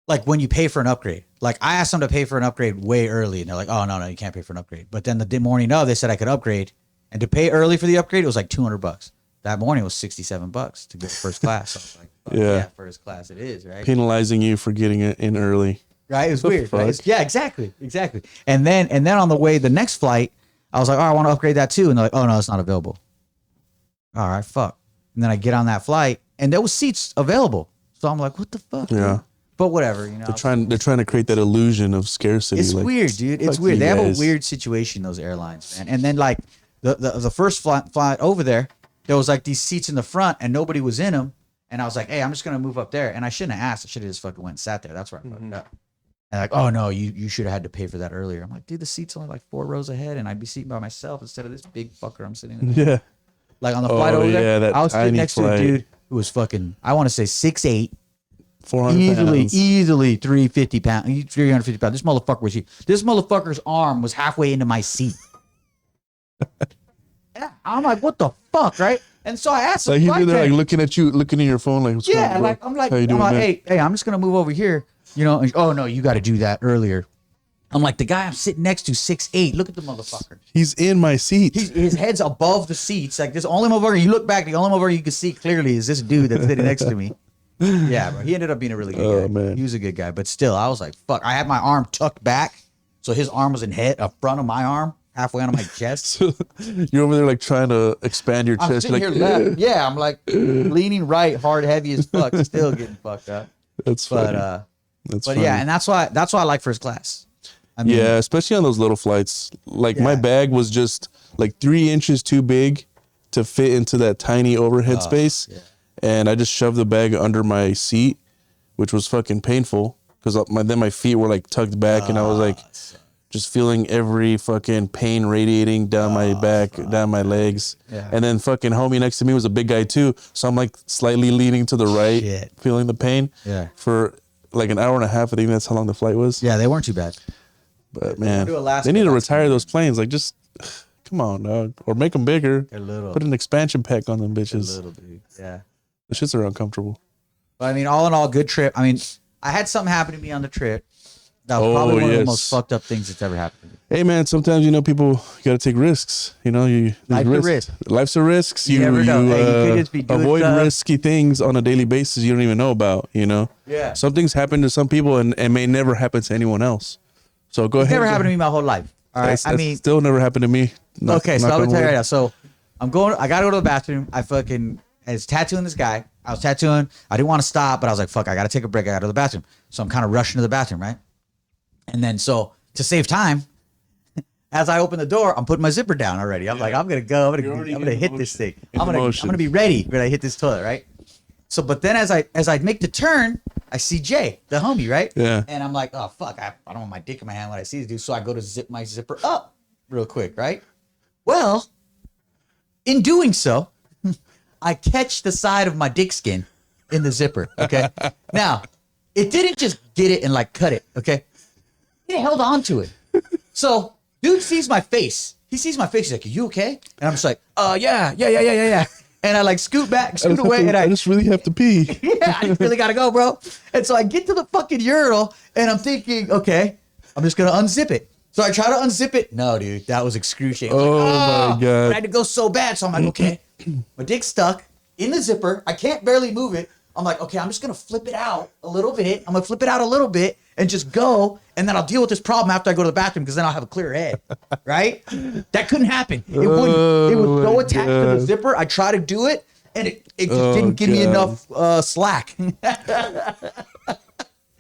like when you pay for an upgrade. Like, I asked them to pay for an upgrade way early, and they're like, "Oh no, you can't pay for an upgrade." But then the morning of, they said I could upgrade, and to pay early for the upgrade, it was like $200. That morning it was $67 to go first class. So I was like, "Fuck Yeah. yeah, first class it is, right?" Penalizing you for getting it in early. Right? It was The weird. Right? fuck? Yeah, exactly. And then on the way, the next flight, I was like, "Oh, I want to upgrade that too." And they're like, "Oh no, it's not available." All right, fuck. And then I get on that flight, and there was seats available. So I'm like, "What the fuck?" Yeah. dude? But whatever, you know. They're trying to create that illusion of scarcity. It's like, weird, dude. It's fuck weird. you They have a guys. weird situation, those airlines, man. And then like the first flight over there, there was like these seats in the front, and nobody was in them. And I was like, "Hey, I'm just gonna move up there." And I shouldn't have asked. I should have just fucking went and sat there. That's where I fucked up. And like, "Oh no, you should have had to pay for that earlier." I'm like, "Dude, the seat's only like 4 rows ahead, and I'd be sitting by myself instead of this big fucker I'm sitting in." Yeah. Like on the flight over yeah, there, that I was sitting tiny next to a flight. dude who was fucking, I want to say 6'8", 400 pounds. Easily 350 pounds, 350 pounds. This motherfucker was huge. This motherfucker's arm was halfway into my seat. Yeah, I'm like, what the fuck, right? And so I asked him, Like he's there, like looking at you, looking in your phone, like, what's going on, bro? I'm like, How you doing, man? hey, I'm just gonna move over here, you know. And, oh no, you got to do that earlier. I'm like, the guy I'm sitting next to, 6'8". Look at the motherfucker. He's in my seat. His head's above the seats. Like this only motherfucker. You look back, the only motherfucker you can see clearly is this dude that's sitting next to me. Yeah, bro. He ended up being a really good guy. Man. He was a good guy, but still, I was like, fuck. I had my arm tucked back, so his arm was in front of my arm, halfway onto my chest. So you're over there like trying to expand your I'm chest. sitting You're here like, left. Yeah, I'm like leaning right, hard, heavy as fuck, still getting fucked up. That's funny. But funny. yeah, and that's why I like first class. I mean, Yeah, especially on those little flights. Like my bag was just like 3 inches too big to fit into that tiny overhead space. yeah. And I just shoved the bag under my seat, which was fucking painful because then my feet were like tucked back and I was like just feeling every fucking pain radiating down my back, down my legs. Yeah. And then fucking homie next to me was a big guy too. So I'm like slightly leaning to the right, Shit. feeling the pain. Yeah. For like an hour and a half. I think that's how long the flight was. Yeah, they weren't too bad. But man, do Alaska, they need to that's retire those planes. Like, just come on, dog, or make them bigger. They're little. Put an expansion pack on them A bitches. little dude. Yeah. The shits are uncomfortable. But I mean, all in all, good trip. I mean, I had something happen to me on the trip. That was probably one of the most fucked up things that's ever happened to me. Hey man, sometimes people gotta take risks. Life's a risk. Life's a risk. You never know. Hey, you could just be doing avoid stuff. risky things on a daily basis you don't even know about. Yeah. Some things happen to some people and may never happen to anyone else. So go ahead. Never happened to me my whole life. All right. I mean, still never happened to me. Okay, so I'm gonna tell you right now. So I gotta go to the bathroom. I was tattooing this guy. I was tattooing. I didn't want to stop, but I was like, fuck, I gotta take a break. I gotta go to the bathroom. So I'm kind of rushing to the bathroom, right? And then so to save time, as I open the door, I'm putting my zipper down already. I'm like, I'm gonna go. I'm gonna hit this thing. I'm gonna be ready when I hit this toilet, right? So, but then as I make the turn, I see Jay, the homie, right? Yeah. And I'm like, oh fuck, I don't want my dick in my hand when I see this dude. So I go to zip my zipper up real quick, right? Well, in doing so, I catch the side of my dick skin in the zipper. Okay. Now, it didn't just get it and like cut it. Okay. It held on to it. So dude sees my face. He sees my face. He's like, "Are you okay?" And I'm just like, yeah. And I like scoot away, and I just really have to pee. yeah, I just really gotta go, bro. And so I get to the fucking urinal, and I'm thinking, okay, I'm just gonna unzip it. So I try to unzip it. No, dude, that was excruciating. Oh, my God. I had to go so bad. So I'm like, okay, my dick's stuck in the zipper. I can't barely move it. I'm like, okay, I'm just gonna flip it out a little bit. And just go, and then I'll deal with this problem after I go to the bathroom because then I'll have a clear head, right? That couldn't happen. It wouldn't. It was so attached to the zipper. I tried to do it, and it just didn't give me enough slack.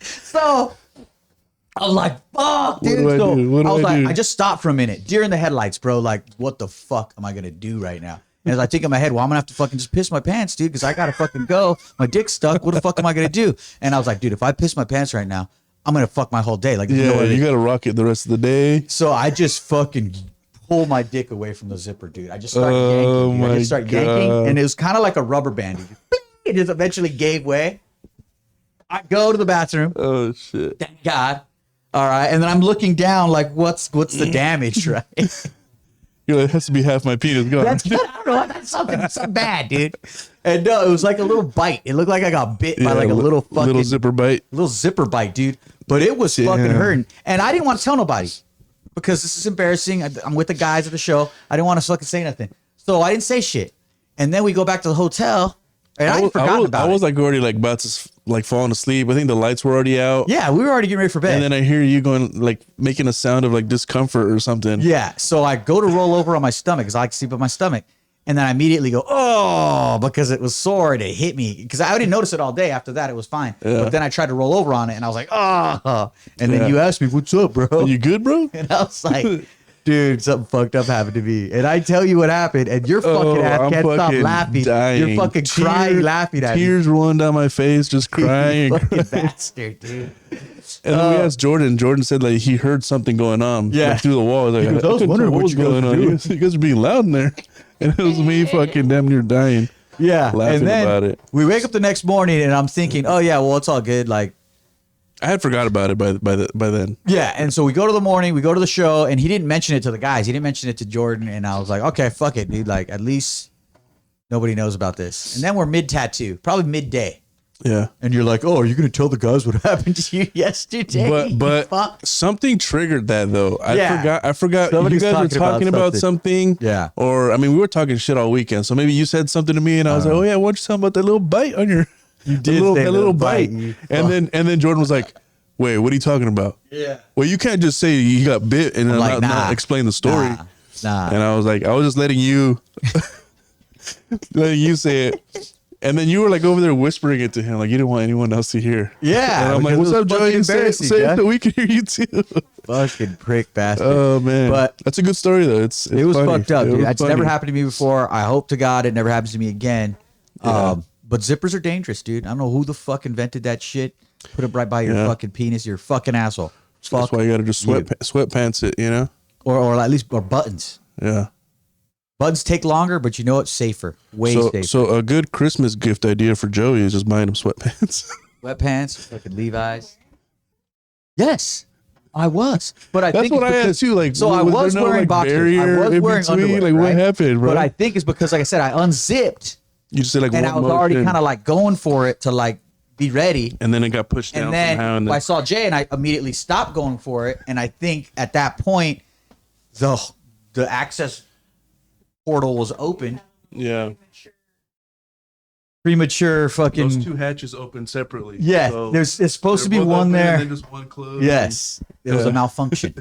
So I'm like, fuck, dude. What do I do? What do I was I like, do? I just stopped for a minute, deer in the headlights, bro. Like, what the fuck am I gonna do right now? And as I think in my head, well, I'm gonna have to fucking just piss my pants, dude, because I gotta fucking go. My dick's stuck. What the fuck am I gonna do? And I was like, dude, if I piss my pants right now, I'm gonna fuck my whole day. Like, Yeah, you gotta rock it the rest of the day. So I just fucking pull my dick away from the zipper, dude. I just started yanking. Dude. I just started yanking, and it was kind of like a rubber band. Dude. It just eventually gave way. I go to the bathroom. Oh shit! Thank God. All right, and then I'm looking down, like, what's the damage, right? You're like, it has to be half my penis gone. I don't know. That's something bad, dude. And no, it was like a little bite. It looked like I got bit by like a little fucking little zipper bite. little zipper bite, dude. But it was fucking hurting, and I didn't want to tell nobody because this is embarrassing. I'm with the guys at the show. I didn't want to fucking say nothing, so I didn't say shit. And then we go back to the hotel, and I forgot about it. I was like already like about to like falling asleep. I think the lights were already out. Yeah, we were already getting ready for bed. And then I hear you going like making a sound of like discomfort or something. Yeah, so I go to roll over on my stomach because I like to sleep on my stomach. And then I immediately go, oh, because it was sore and it hit me. Because I didn't notice it all day. After that, it was fine. Yeah. But then I tried to roll over on it and I was like, oh. And then you asked me, what's up, bro? Are you good, bro? And I was like, dude, something fucked up happened to me. And I tell you what happened, and your fucking ass can't stop laughing. Dying. You're fucking crying, laughing at me. Tears rolling down my face, just crying. You fucking bastard, dude. And then we asked Jordan. Jordan said like he heard something going on like, through the wall. Like, I was wondering what you guys were doing. You guys are being loud in there. And it was me fucking damn near dying. Yeah. laughing And then about it. we wake up the next morning and I'm thinking, oh yeah, well, it's all good. Like, I had forgot about it by then. yeah. And so we go to the show, and he didn't mention it to the guys. He didn't mention it to Jordan. And I was like, okay, fuck it, dude. Like, at least nobody knows about this. And then we're mid-tattoo, probably midday. Yeah. And you're like, oh, are you going to tell the guys what happened to you yesterday? But Fuck. something triggered that though. Yeah. I forgot. Somebody's You guys were talking talking about about something. Yeah. Or I mean, we were talking shit all weekend. So maybe you said something to me, and I was like, oh yeah, why don't you tell me about that little bite on your? You did that little bite. you And then Jordan was like, wait, what are you talking about? Yeah. Well, you can't just say you got bit and then like, not explain the story. Nah. And I was like, I was just letting you say it. And then you were like over there whispering it to him, like you didn't want anyone else to hear. Yeah. And I'm like, because what's it up, was Joey? fucking Say embarrassing, it so we can hear you too. Fucking prick bastard. Oh man, But that's a good story though. It was funny. fucked up, It dude. was That's funny. never happened to me before. I hope to God it never happens to me again. Yeah. But zippers are dangerous, dude. I don't know who the fuck invented that shit. Put it right by your Yeah. fucking penis. You're a fucking asshole. That's why you got to just sweatpants it, you know? Or at least buttons. Yeah. Buttons take longer, but you know it's safer. Way safer. So a good Christmas gift idea for Joey is just buying him sweatpants. Sweatpants, fucking Levi's. Yes, I was. But I That's think what it's I because, asked you. Like, so I was there no, wearing like, boxers. I barrier was in wearing between? underwear. Like, what right? happened, bro? But I think it's because, like I said, I unzipped You just said like and one I was already motion, kind of like going for it to like be ready. and then it got pushed down And then, somehow. And I saw Jay and I immediately stopped going for it. And I think at that point, the access portal was open. yeah, Premature fucking. those two hatches open separately. Yeah, So there's supposed to be they're both one open there. and then just one closed. Yes, it was a Yeah. malfunction.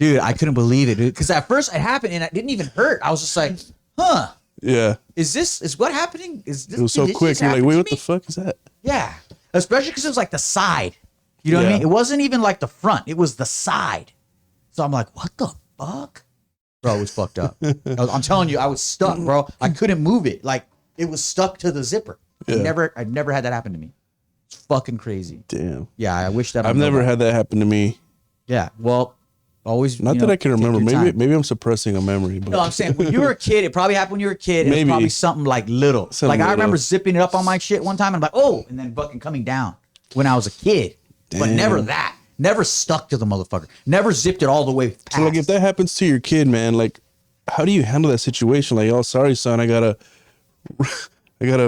Dude, I couldn't believe it, dude. Because at first it happened and it didn't even hurt. I was just like, huh, Yeah, is what happening? Is this? it was so did this quick. just You're like, happen wait, to what the me? fuck is that? Yeah, especially because it was like the side. You know what I Yeah. mean? It wasn't even like the front. It was the side. So I'm like, what the fuck? Bro, it was fucked up. I'm telling you, I was stuck, bro. I couldn't move it. Like, it was stuck to the zipper. Yeah. I've never had that happen to me. It's fucking crazy. Damn, Yeah, I wish that I've never had that happen to me. Yeah, well, always. Not you that know, I can take remember. your Maybe time. maybe I'm suppressing a memory. But No, I'm saying when you were a kid, it probably happened when you were a kid. It was Maybe. probably something like little. Something like I remember little. zipping it up on my shit one time and I'm like, oh, and then fucking coming down when I was a kid. But Damn. never that. Never stuck to the motherfucker. Never zipped it all the way past. So like if that happens to your kid, man, like how do you handle that situation? Like, oh, sorry, son, I gotta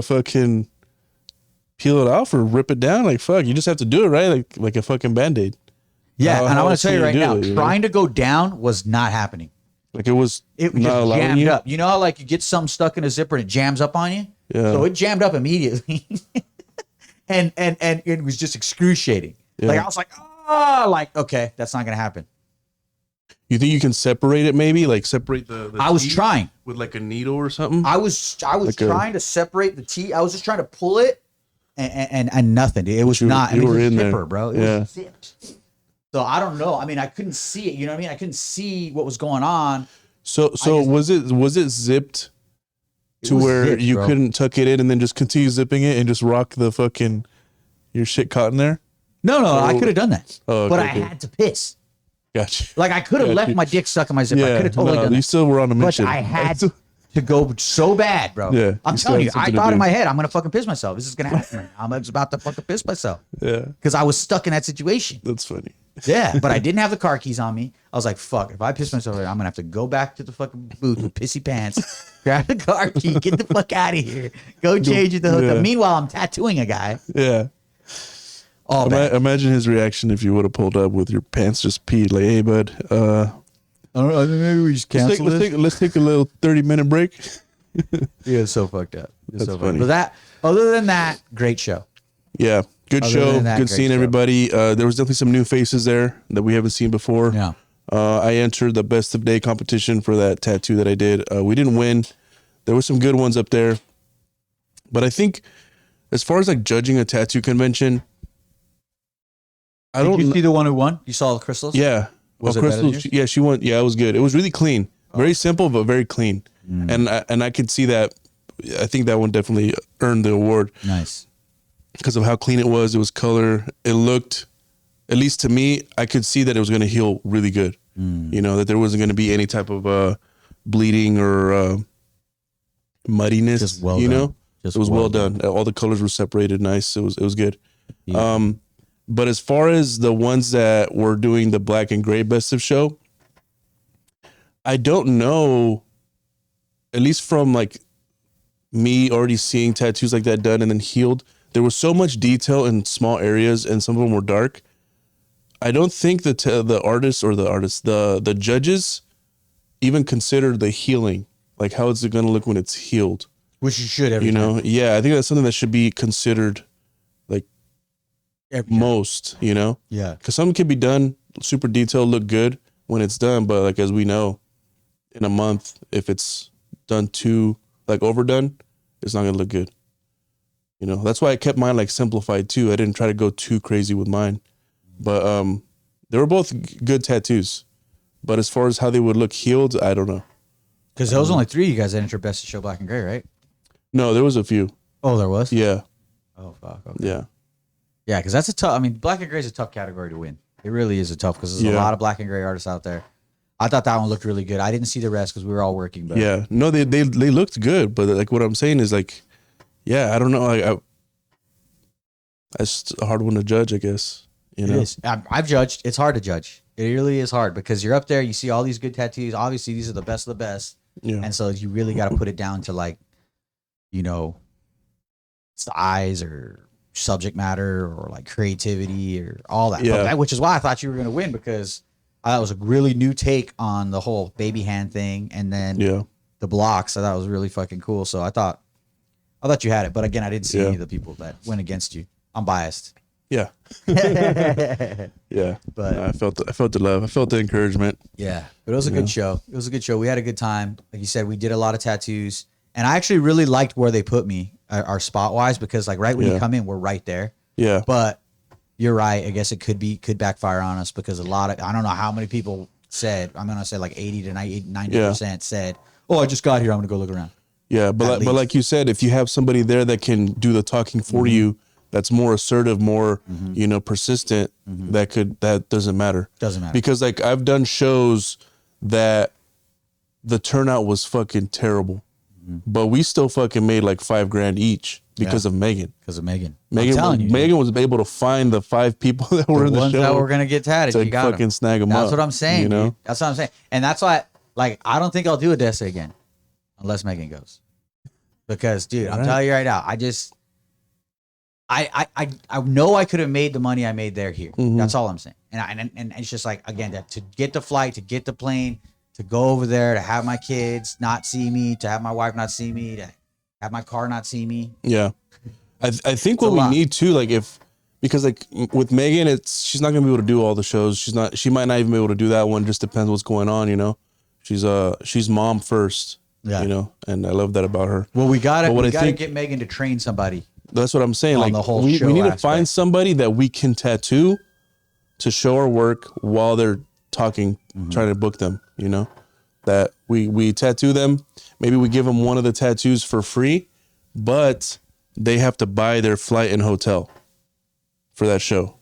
fucking peel it off or rip it down. Like, fuck, you just have to do it, right? Like a fucking Band-Aid. Yeah, and I how want else to tell do you you right do now, it, you know? trying to go down was not happening. Like it was It not just allowing jammed you. up. You know how like you get something stuck in a zipper and it jams up on you? Yeah. So it jammed up immediately. and it was just excruciating. Yeah. Like I was like, oh, like, okay, that's not gonna happen. You think you can separate it? Maybe like separate the I was teeth trying. with like a needle or something. I was Like a- trying to separate the teeth. I was just trying to pull it and nothing. It was You- not. you I mean, were it was in a there. zipper, bro. It Yeah. was zipped. So I don't know. I mean, I couldn't see it. You know what I mean? I couldn't see what was going on. So was it zipped It to was where zipped, you bro. couldn't tuck it in and then just continue zipping it and just rock the fucking your shit caught in there? No, I could have done that. Oh, okay, but I okay. had to piss. Gotcha. Like I could have Got left you. my dick stuck in my zipper. I Yeah, could have totally no, done you that. still were on a But mission. I had to go so bad, bro. Yeah, I'm you still telling had you, I something to thought in do. my head, I'm gonna fucking piss myself. This is gonna happen. Right now. I'm just about to fucking piss myself Yeah, because I was stuck in that situation. that's funny. Yeah, but I didn't have the car keys on me. I was like, fuck, if I piss myself, I'm gonna have to go back to the fucking booth with pissy pants, grab the car key, get the fuck out of here, go change at the hotel. Yeah. Meanwhile, I'm tattooing a guy. Yeah. All bad. Imagine his reaction if you would have pulled up with your pants just peed. Like, hey, bud, I don't know, maybe we just cancel this. let's take a little 30-minute break. Yeah, it's so fucked up. It's That's so funny. But other than that, great show. Yeah, good Other show. than that, Good great seeing show. everybody. There was definitely some new faces there that we haven't seen before. Yeah. I entered the best of day competition for that tattoo that I did. We didn't win. There were some good ones up there. But I think as far as like judging a tattoo convention, I Did don't you kn- see the one who won? You saw the crystals? Yeah. Was Well, it better than Crystal, yours? yeah, she won. Yeah, it was good. It was really clean. Oh. Very simple, but very clean. Mm. And I could see that. I think that one definitely earned the award Nice. because of how clean it was. It was color. It looked, at least to me, I could see that it was going to heal really good. Mm. You know, that there wasn't going to be any type of bleeding or muddiness. Just well you done. know, Just it was well done. All the colors were separated nice. It was good. Yeah. But as far as the ones that were doing the black and gray best of show, I don't know. At least from like me already seeing tattoos like that done and then healed, there was so much detail in small areas, and some of them were dark. I don't think the artists or the judges even considered the healing, like how is it going to look when it's healed. Which you should every You time. know, yeah, I think that's something that should be considered like Every time. most. You know, Yeah. because something can be done super detailed, look good when it's done, but like as we know, in a month, if it's done too like overdone, it's not gonna look good. You know, that's why I kept mine like simplified too. I didn't try to go too crazy with mine, but they were both good tattoos. But as far as how they would look healed, I don't know. Because there was only 3 of you guys that entered Best of Show Black and Gray, right? No, there was a few. Oh, there was? Yeah, Oh, fuck. Okay. yeah, Yeah, because that's a tough. I mean, Black and Gray is a tough category to win. It really is a tough because there's a Yeah. lot of Black and Gray artists out there. I thought that one looked really good. I didn't see the rest because we were all working. But yeah. No, they looked good, but like what I'm saying is like, yeah, I don't know. It's a hard one to judge, I guess. You it know, is. I've judged. It's hard to judge. It really is hard because you're up there. You see all these good tattoos. Obviously, these are the best of the best, yeah, and so you really got to put it down to like, you know, it's the eyes or subject matter or like creativity or all that. Yeah. Which is why I thought you were going to win because that was a really new take on the whole baby hand thing, and then yeah, the blocks. I thought it was really fucking cool. So I thought you had it, but again, I didn't see Yeah. any of the people that went against you. I'm biased. yeah, yeah, yeah. But I felt the love. I felt the encouragement. but it was a good show. It was a good show. We had a good time. Like you said, we did a lot of tattoos, and I actually really liked where they put me, our spot wise, because like right when you Yeah. come in, we're right there. Yeah, But you're right. I guess it could backfire on us because a lot of I don't know how many people said. I'm gonna say like 80 to 90% said, "Oh, I just got here. I'm gonna go look around." yeah. But least. like you said, if you have somebody there that can do the talking for you, that's more assertive, more persistent, that doesn't matter. Doesn't matter. Because like I've done shows that the turnout was fucking terrible, but we still fucking made like $5,000 each because of Megan. Because of Megan. I'm telling you, Megan was able to find the 5 people that were in the ones show that were gonna get tatted. to You got 'em. fucking snag them up. That's what I'm saying. You know, Dude. That's what I'm saying, and that's why, like, I don't think I'll do Odessa again, unless Megan goes. Because, dude, I'm Right. telling you right now, I just, I know I could have made the money I made there here. Mhm. That's all I'm saying, and it's just like again that to get the flight, to get the plane, to go over there, to have my kids not see me, to have my wife not see me, to have my car not see me. yeah. I think a what we lot. need too, like because like with Megan, she's not gonna be able to do all the shows. She might not even be able to do that one. Just depends what's going on, you know. She's mom first, Yeah. you know, and I love that about her. Well, we gotta But what I gotta think- get Megan to train somebody. That's what I'm saying. On Like the whole we show need to aspect. find somebody that we can tattoo to show our work while they're talking, trying to book them, you know, that we tattoo them. Maybe we give them one of the tattoos for free, but they have to buy their flight and hotel for that show.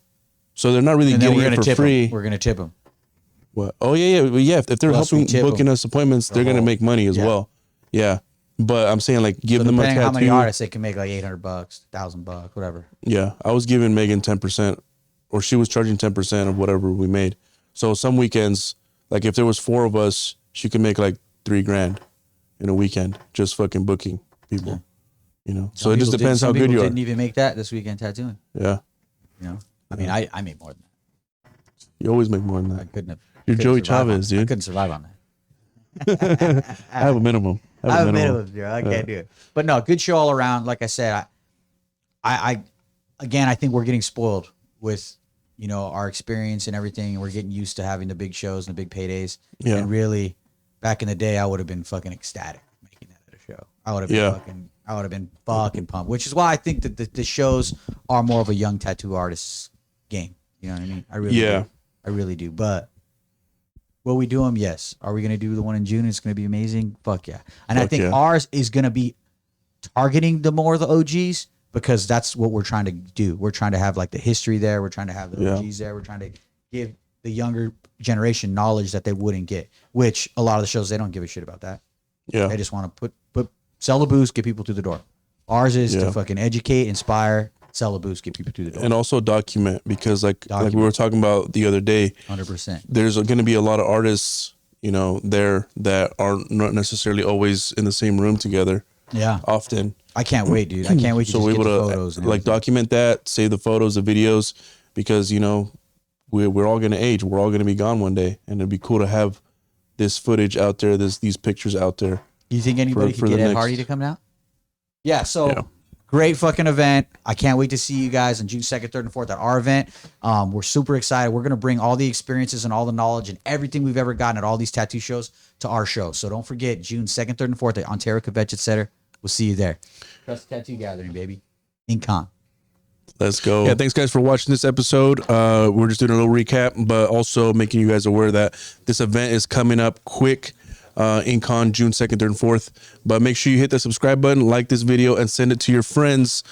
So they're not really And then getting we're it gonna for tip free. them. We're gonna tip them. What? Oh yeah. Well, yeah. If they're Plus we helping tip booking 'em us appointments, they're gonna whole- make money as yeah. well. Yeah. But I'm saying like give So them a depending tattoo. on how many artists, they can make like $800, $1,000, whatever. Yeah, I was giving Megan 10%, or she was charging 10% of whatever we made. So some weekends, like if there was 4 of us, she could make like $3,000 in a weekend just fucking booking people. You know, so it just depends how good you are. Didn't even make that this weekend tattooing. Yeah, You know, I mean, I made more than that. you always make more than I that. couldn't have. You're couldn't Joey survive on Chavez, that. I dude. couldn't survive on that. I have a minimum. I have a minimum, dude. I can't do it. But no, good show all around. Like I said, I again, I think we're getting spoiled with, you know, our experience and everything. We're getting used to having the big shows and the big paydays. Yeah. And really, back in the day, I would have been fucking ecstatic making that at a show. I would have been fucking pumped. Which is why I think that the shows are more of a young tattoo artist's game. You know what I mean? I really Yeah. do. I really do. But will we do them? Yes. Are we going to do the one in June? It's going to be amazing. Fuck yeah. And I Fuck think yeah. ours is going to be targeting the more of the OGs because that's what we're trying to do. We're trying to have like the history there. We're trying to have the Yeah. OGs there. We're trying to give the younger generation knowledge that they wouldn't get, which a lot of the shows, they don't give a shit about that. Yeah, They just want to put Sell a boost, get people through the door. Ours is Yeah. to fucking educate, inspire, sell a boost, get people through the door. And also document, because like we were talking about the other day, 100%. there's going to be a lot of artists, you know, there that are not necessarily always in the same room together. Yeah. Often. I can't wait, dude. I can't wait to So just we're get able the to photos. And like everything. document that, save the photos, the videos, because, you know, we're all going to age. We're all going to be gone one day. And it'd be cool to have this footage out there, these pictures out there. You think anybody for could get the Ed next- Hardy to come down? Yeah, so Yeah. great fucking event. I can't wait to see you guys on June 2nd, 3rd, and 4th at our event. We're super excited. We're going to bring all the experiences and all the knowledge and everything we've ever gotten at all these tattoo shows to our show. So don't forget, June 2nd, 3rd, and 4th at Ontario Convention Center. We'll see you there. Trust Tattoo Gathering, baby. In con. Let's go. Yeah, thanks guys for watching this episode. We're just doing a little recap, but also making you guys aware that this event is coming up quick. InCon June 2nd, 3rd, and 4th. But make sure you hit the subscribe button, like this video, and send it to your friends.